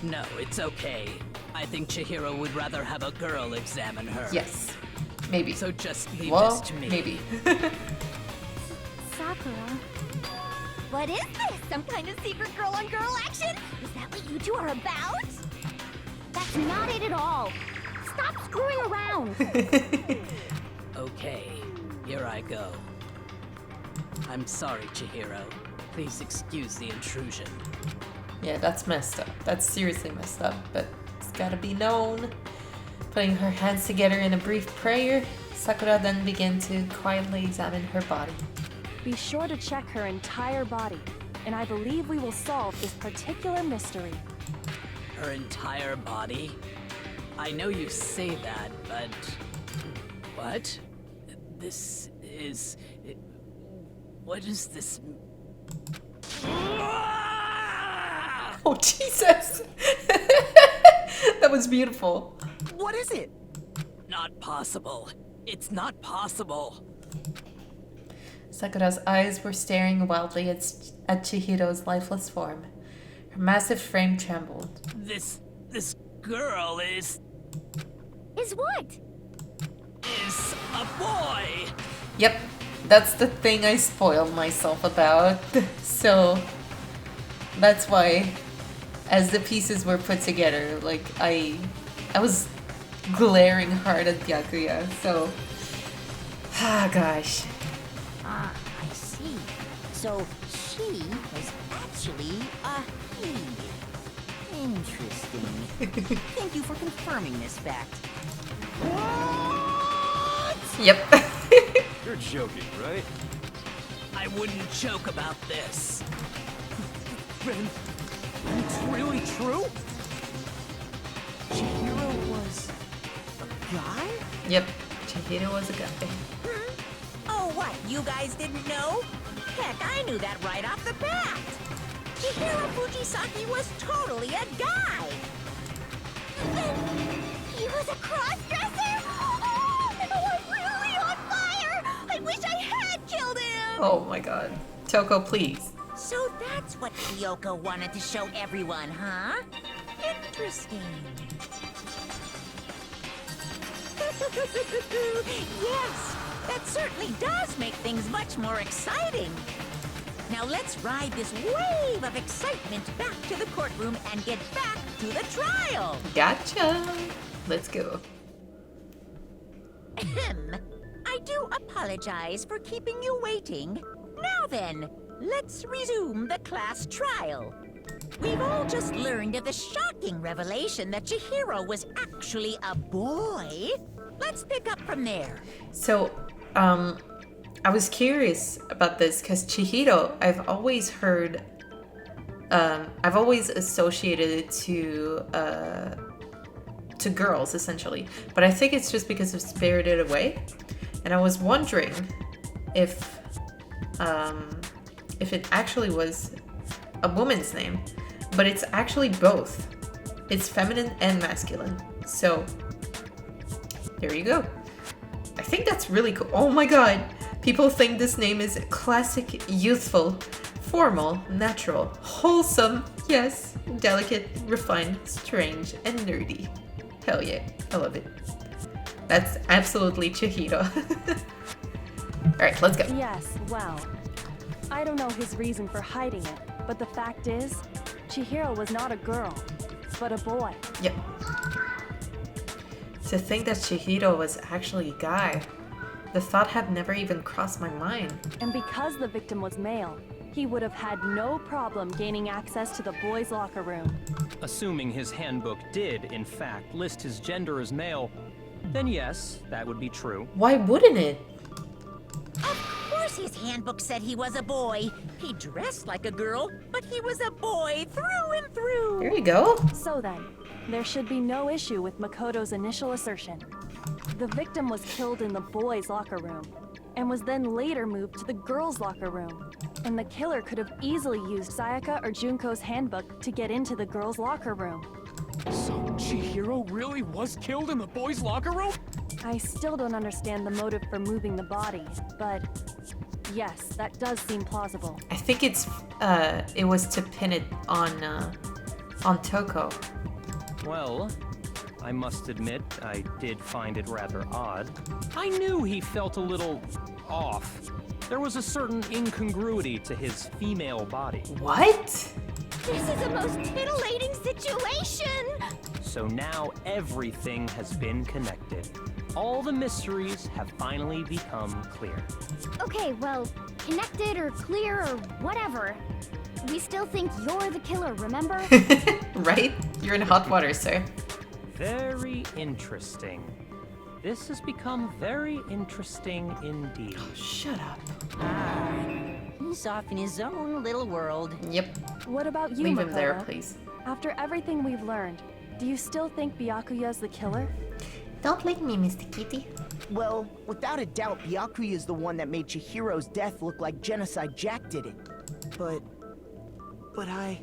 No, it's okay. I think Chihiro would rather have a girl examine her. Yes. Maybe. So just leave Well, this to me. maybe. Sakura. What is this? Some kind of secret girl-on-girl action? Is that what you two are about? That's not it at all. Stop screwing around. Okay, here I go. I'm sorry, Chihiro. Please excuse the intrusion. Yeah, that's messed up. That's seriously messed up, but it's gotta be known. Putting her hands together in a brief prayer, Sakura then began to quietly examine her body. Be sure to check her entire body, and I believe we will solve this particular mystery. Her entire body? I know you say that, but... What? This is... What is this... Oh, Jesus! That was beautiful. What is it? Not possible. It's not possible. Sakura's eyes were staring wildly at Chihiro's lifeless form. Her massive frame trembled. This girl is what? Is a boy! Yep, that's the thing I spoiled myself about. So, that's why, as the pieces were put together, like, I was glaring hard at Byakuya, so... Ah, gosh. Ah, I see. So, she was actually a he. Interesting. Thank you for confirming this fact. Yep. You're joking, right? I wouldn't joke about this. Ben, it's really true? Chihiro was a guy? Yep, Chihiro was a guy. Oh, what? You guys didn't know? Heck, I knew that right off the bat. Chihiro Fujisaki was totally a guy. He was a cross-dresser? Oh, I'm really on fire! I wish I had killed him! Oh my god. Toko, please. So that's what Kyoko wanted to show everyone, huh? Interesting. Yes, that certainly does make things much more exciting. Now let's ride this wave of excitement back to the courtroom and get back to the trial. Gotcha. Let's go. Ahem. I do apologize for keeping you waiting. Now then, let's resume the class trial. We've all just learned of the shocking revelation that Chihiro was actually a boy. Let's pick up from there. So, I was curious about this because Chihiro, I've always heard, I've always associated it to girls essentially, but I think it's just because of Spirited Away, and I was wondering if it actually was a woman's name, but it's actually both. It's feminine and masculine. So there you go. I think that's really cool. Oh my god. People think this name is classic, youthful, formal, natural, wholesome, yes, delicate, refined, strange, and nerdy. Hell yeah, I love it. That's absolutely Chihiro. Alright, let's go. Yes, well, I don't know his reason for hiding it, but the fact is, Chihiro was not a girl, but a boy. Yep. To think that Chihiro was actually a guy, the thought had never even crossed my mind. And because the victim was male, he would have had no problem gaining access to the boys' locker room. Assuming his handbook did, in fact, list his gender as male, then yes, that would be true. Why wouldn't it? Of course his handbook said he was a boy. He dressed like a girl, but he was a boy through and through. There you go. So then, there should be no issue with Makoto's initial assertion. The victim was killed in the boys' locker room, and was then later moved to the girls' locker room. And the killer could have easily used Sayaka or Junko's handbook to get into the girls' locker room. So Chihiro really was killed in the boys' locker room? I still don't understand the motive for moving the body, but yes, that does seem plausible. I think it was to pin it on Toko. Well, I must admit, I did find it rather odd. I knew he felt a little off. There was a certain incongruity to his female body. What? This is a most titillating situation! So now everything has been connected. All the mysteries have finally become clear. Okay, well, connected or clear or whatever. We still think you're the killer, remember? Right? You're in hot water, sir. Very interesting. This has become very interesting indeed. Shut up. He's off in his own little world. Yep. What about you, Leave Makoto? him there, please. After everything we've learned, do you still think Byakuya's the killer? Don't lick me, Mr. Kitty. Well, without a doubt, Byakuya is the one that made Chihiro's death look like Genocide Jack did it. But I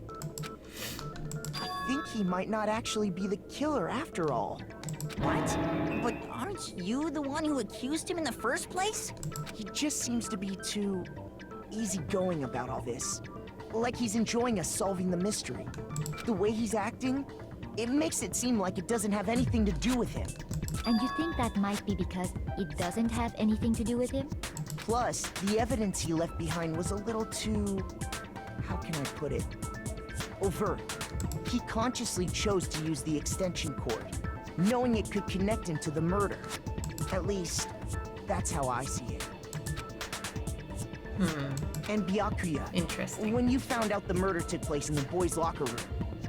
think he might not actually be the killer after all. What? But aren't you the one who accused him in the first place? He just seems to be too easygoing about all this. Like he's enjoying us solving the mystery. The way he's acting, it makes it seem like it doesn't have anything to do with him. And you think that might be because it doesn't have anything to do with him? Plus, the evidence he left behind was a little too... how can I put it? Overt. He consciously chose to use the extension cord, knowing it could connect him to the murder. At least, that's how I see it. And Byakuya, Interesting. when you found out the murder took place in the boys' locker room,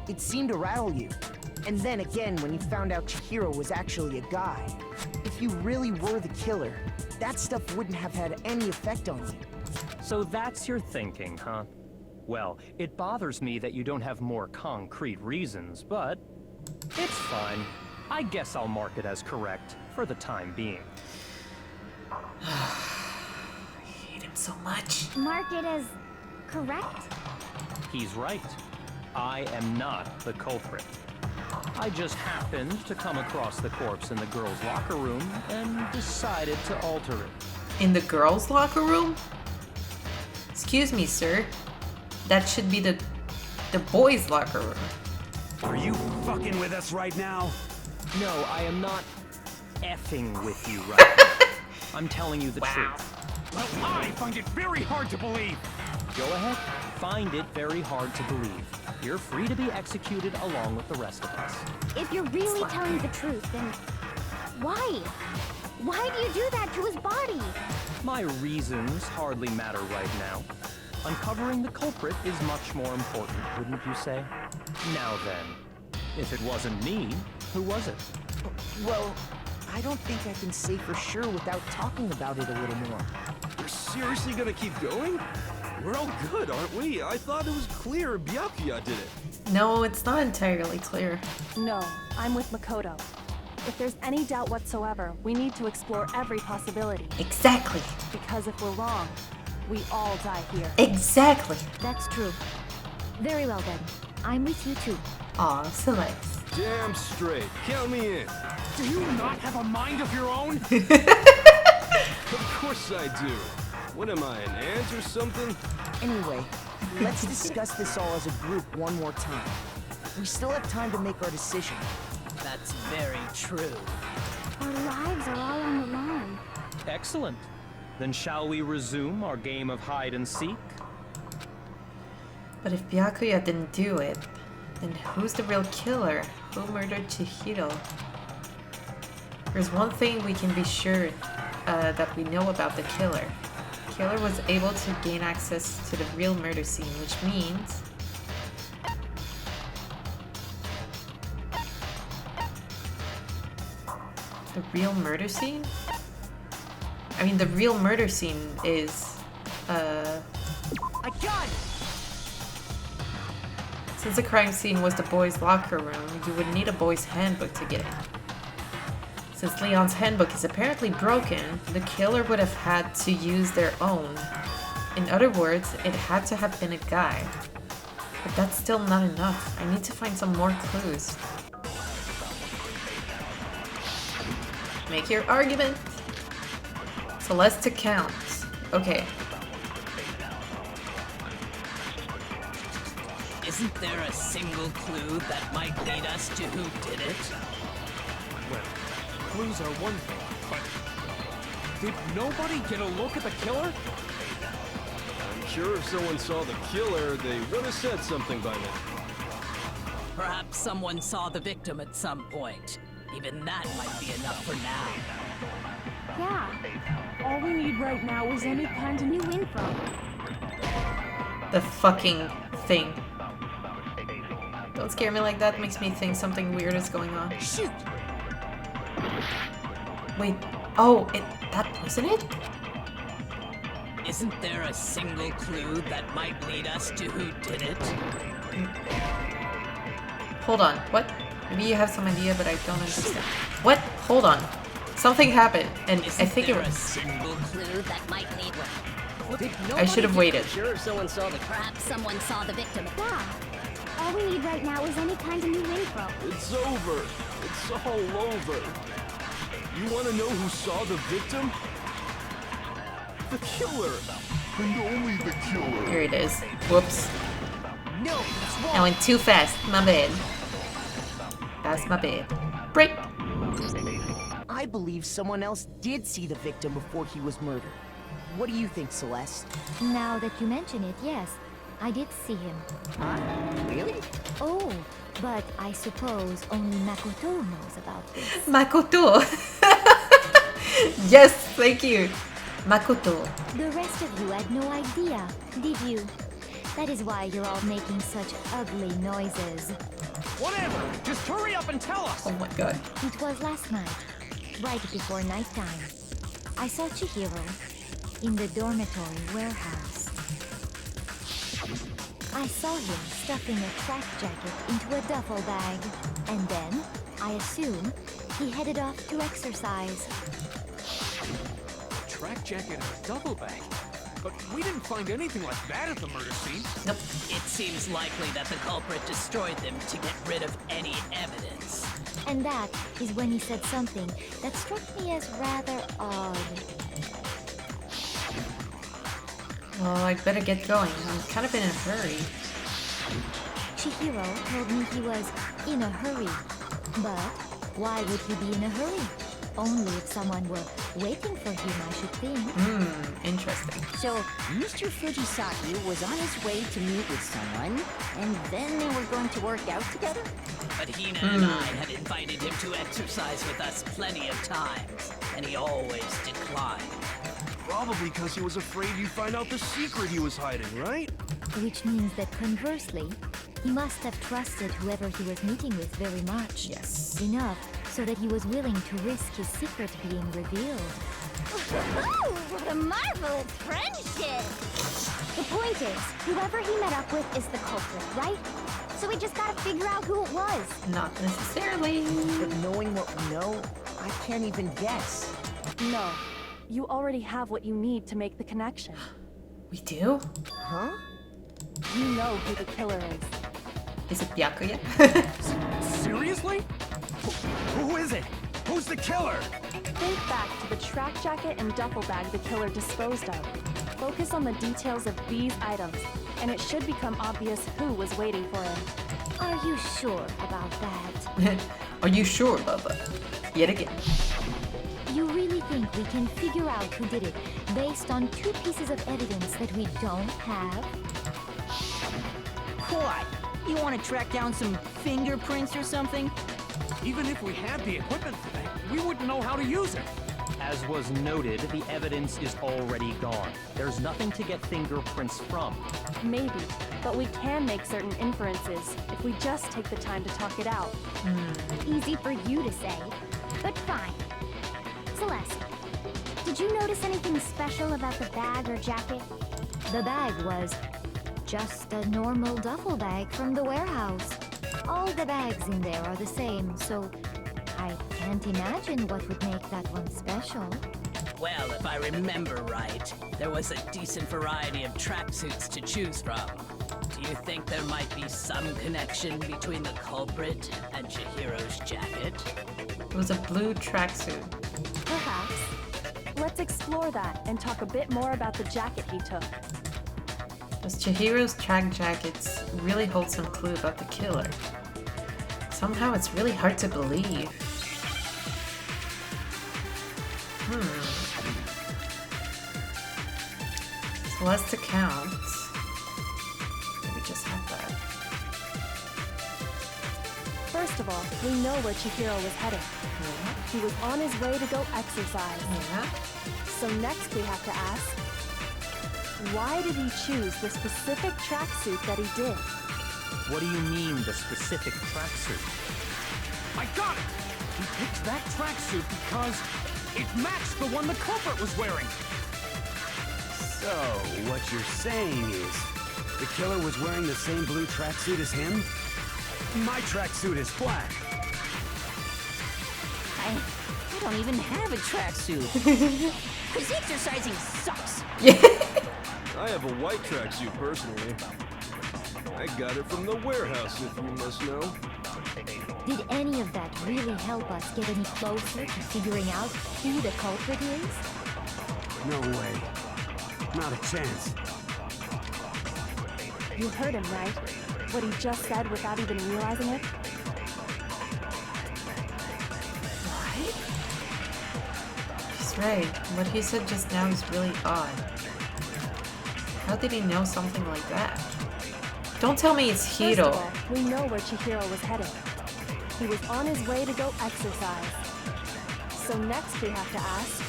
it seemed to rattle you. And then again, when you found out Chihiro was actually a guy. If you really were the killer, that stuff wouldn't have had any effect on you. So that's your thinking, huh? Well, it bothers me that you don't have more concrete reasons, but it's fine. I guess I'll mark it as correct for the time being. I hate him so much. Mark it as correct? He's right. I am not the culprit. I just happened to come across the corpse in the girls' locker room and decided to alter it. In the girls' locker room? Excuse me, sir. That should be the boys' locker room. Are you fucking with us right now? No, I am not effing with you right now. I'm telling you the truth. Well, I find it very hard to believe. Go ahead, find it very hard to believe. You're free to be executed along with the rest of us. If you're really telling the truth, then why? Why do you do that to his body? My reasons hardly matter right now. Uncovering the culprit is much more important, wouldn't you say? Now then, if it wasn't me, who was it? Well, I don't think I can say for sure without talking about it a little more. You're seriously gonna keep going? We're all good, aren't we? I thought it was clear Byakuya did it. No, it's not entirely clear. No, I'm with Makoto. If there's any doubt whatsoever, we need to explore every possibility. Exactly. Because if we're wrong, we all die here. Exactly. That's true. Very well then. I'm with you too. Aw, Celeste. Damn straight. Count me in. Do you not have a mind of your own? Of course I do. What am I, an ant or something? Anyway, let's discuss this all as a group one more time. We still have time to make our decision. That's very true. Our lives are all on the line. Excellent. Then shall we resume our game of hide and seek? But if Byakuya didn't do it, then who's the real killer? Who murdered Chihiro? There's one thing we can be sure that we know about the killer. The killer was able to gain access to the real murder scene, which means... The real murder scene? I mean, the real murder scene is... I got it! Since the crime scene was the boys' locker room, you would need a boys' handbook to get in. Since Leon's handbook is apparently broken, the killer would have had to use their own. In other words, it had to have been a guy. But that's still not enough. I need to find some more clues. Make your argument. Celeste counts. Okay. Isn't there a single clue that might lead us to who did it? Well, clues are one thing, but did nobody get a look at the killer? I'm sure if someone saw the killer, they would have said something by now. Perhaps someone saw the victim at some point. Even that might be enough for now. Yeah. All we need right now is any kind of new info. The fucking thing. The Don't scare me like that. Makes me think something weird is going on. Shoot! Wait. Oh, that wasn't it? Isn't there a single clue that might lead us to who did it? Hold on. What? Maybe you have some idea, but I don't understand. What? Hold on. Something happened, and I think it Isn't there a was. single clue that might lead us? I should have waited. Sure, if someone saw the Perhaps someone saw the victim. Yeah. All we need right now is any kind of new info. It's over. It's all over. You want to know who saw the victim? The killer. And only the killer. Here it is. Whoops. No, that's wrong. I went too fast. My bad. That's my bad. Break. I believe someone else did see the victim before he was murdered. What do you think, Celeste? Now that you mention it, yes, I did see him. Huh? Really? Oh, but I suppose only Makoto knows about this. Makoto. Yes, thank you. Makoto. The rest of you had no idea, did you? That is why you're all making such ugly noises. Whatever! Just hurry up and tell us! Oh my god. It was last night, right before nighttime. I saw Chihiro in the dormitory warehouse. I saw him stuffing a track jacket into a duffel bag, and then, I assume, he headed off to exercise. Track jacket and a duffel bag. But we didn't find anything like that at the murder scene. Nope. It seems likely that the culprit destroyed them to get rid of any evidence. And that is when he said something that struck me as rather odd. Well, I'd better get going. I'm kind of in a hurry. Chihiro told me he was in a hurry. But why would he be in a hurry? Only if someone were waiting for him, I should think. Interesting. So, Mr. Fujisaki was on his way to meet with someone, and then they were going to work out together? But Hina and I had invited him to exercise with us plenty of times, and he always declined. Probably because he was afraid you'd find out the secret he was hiding, right? Which means that conversely, he must have trusted whoever he was meeting with very much. Yes. Enough so that he was willing to risk his secret being revealed. Ooh, what a marvelous friendship! The point is, whoever he met up with is the culprit, right? So we just gotta figure out who it was. Not necessarily. But knowing what we know, I can't even guess. No. You already have what you need to make the connection. We do? Huh? You know who the killer is. Is it Byakuya? Seriously? Who is it? Who's the killer? Think back to the track jacket and duffel bag the killer disposed of. Focus on the details of these items, and it should become obvious who was waiting for him. Are you sure about that? Are you sure about that? Yet again. You really think we can figure out who did it based on 2 pieces of evidence that we don't have? What? You want to track down some fingerprints or something? Even if we had the equipment for that, we wouldn't know how to use it. As was noted, the evidence is already gone. There's nothing to get fingerprints from. Maybe, but we can make certain inferences if we just take the time to talk it out. Easy for you to say, but fine. Celeste, did you notice anything special about the bag or jacket? The bag was just a normal duffel bag from the warehouse. All the bags in there are the same, so I can't imagine what would make that one special. Well, if I remember right, there was a decent variety of tracksuits to choose from. Do you think there might be some connection between the culprit and Chihiro's jacket? It was a blue tracksuit. Perhaps. Let's explore that and talk a bit more about the jacket he took. Does Chihiro's track jackets really hold some clue about the killer? Somehow it's really hard to believe. Celeste accounts. Let me just have that. First of all, we know where Chihiro was heading. Yeah. He was on his way to go exercise. Yeah. So next we have to ask, why did he choose the specific tracksuit that he did? What do you mean, the specific tracksuit? I got it! He picked that tracksuit because it matched the one the culprit was wearing. So, what you're saying is, the killer was wearing the same blue tracksuit as him? My tracksuit is black. I don't even have a tracksuit. Because exercising sucks. I have a white tracksuit personally. I got it from the warehouse, if you must know. Did any of that really help us get any closer to figuring out who the culprit is? No way. Not a chance. You heard him, right? What he just said without even realizing it? He's right. What he said just now is really odd. How did he know something like that? Don't tell me it's First Hiro. of all, we know where Chihiro was headed. He was on his way to go exercise. So next we have to ask,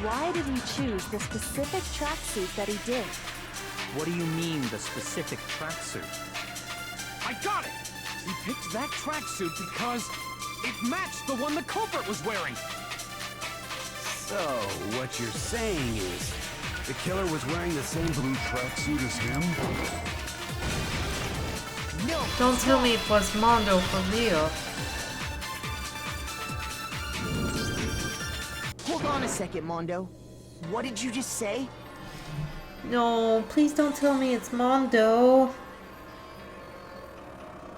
why did he choose the specific tracksuit that he did? What do you mean, the specific tracksuit? I got it! He picked that tracksuit because it matched the one the culprit was wearing. So, what you're saying is, the killer was wearing the same blue tracksuit as him? No! Don't tell me it was Mondo for real. Hold on a second, Mondo. What did you just say? No, please don't tell me it's Mondo.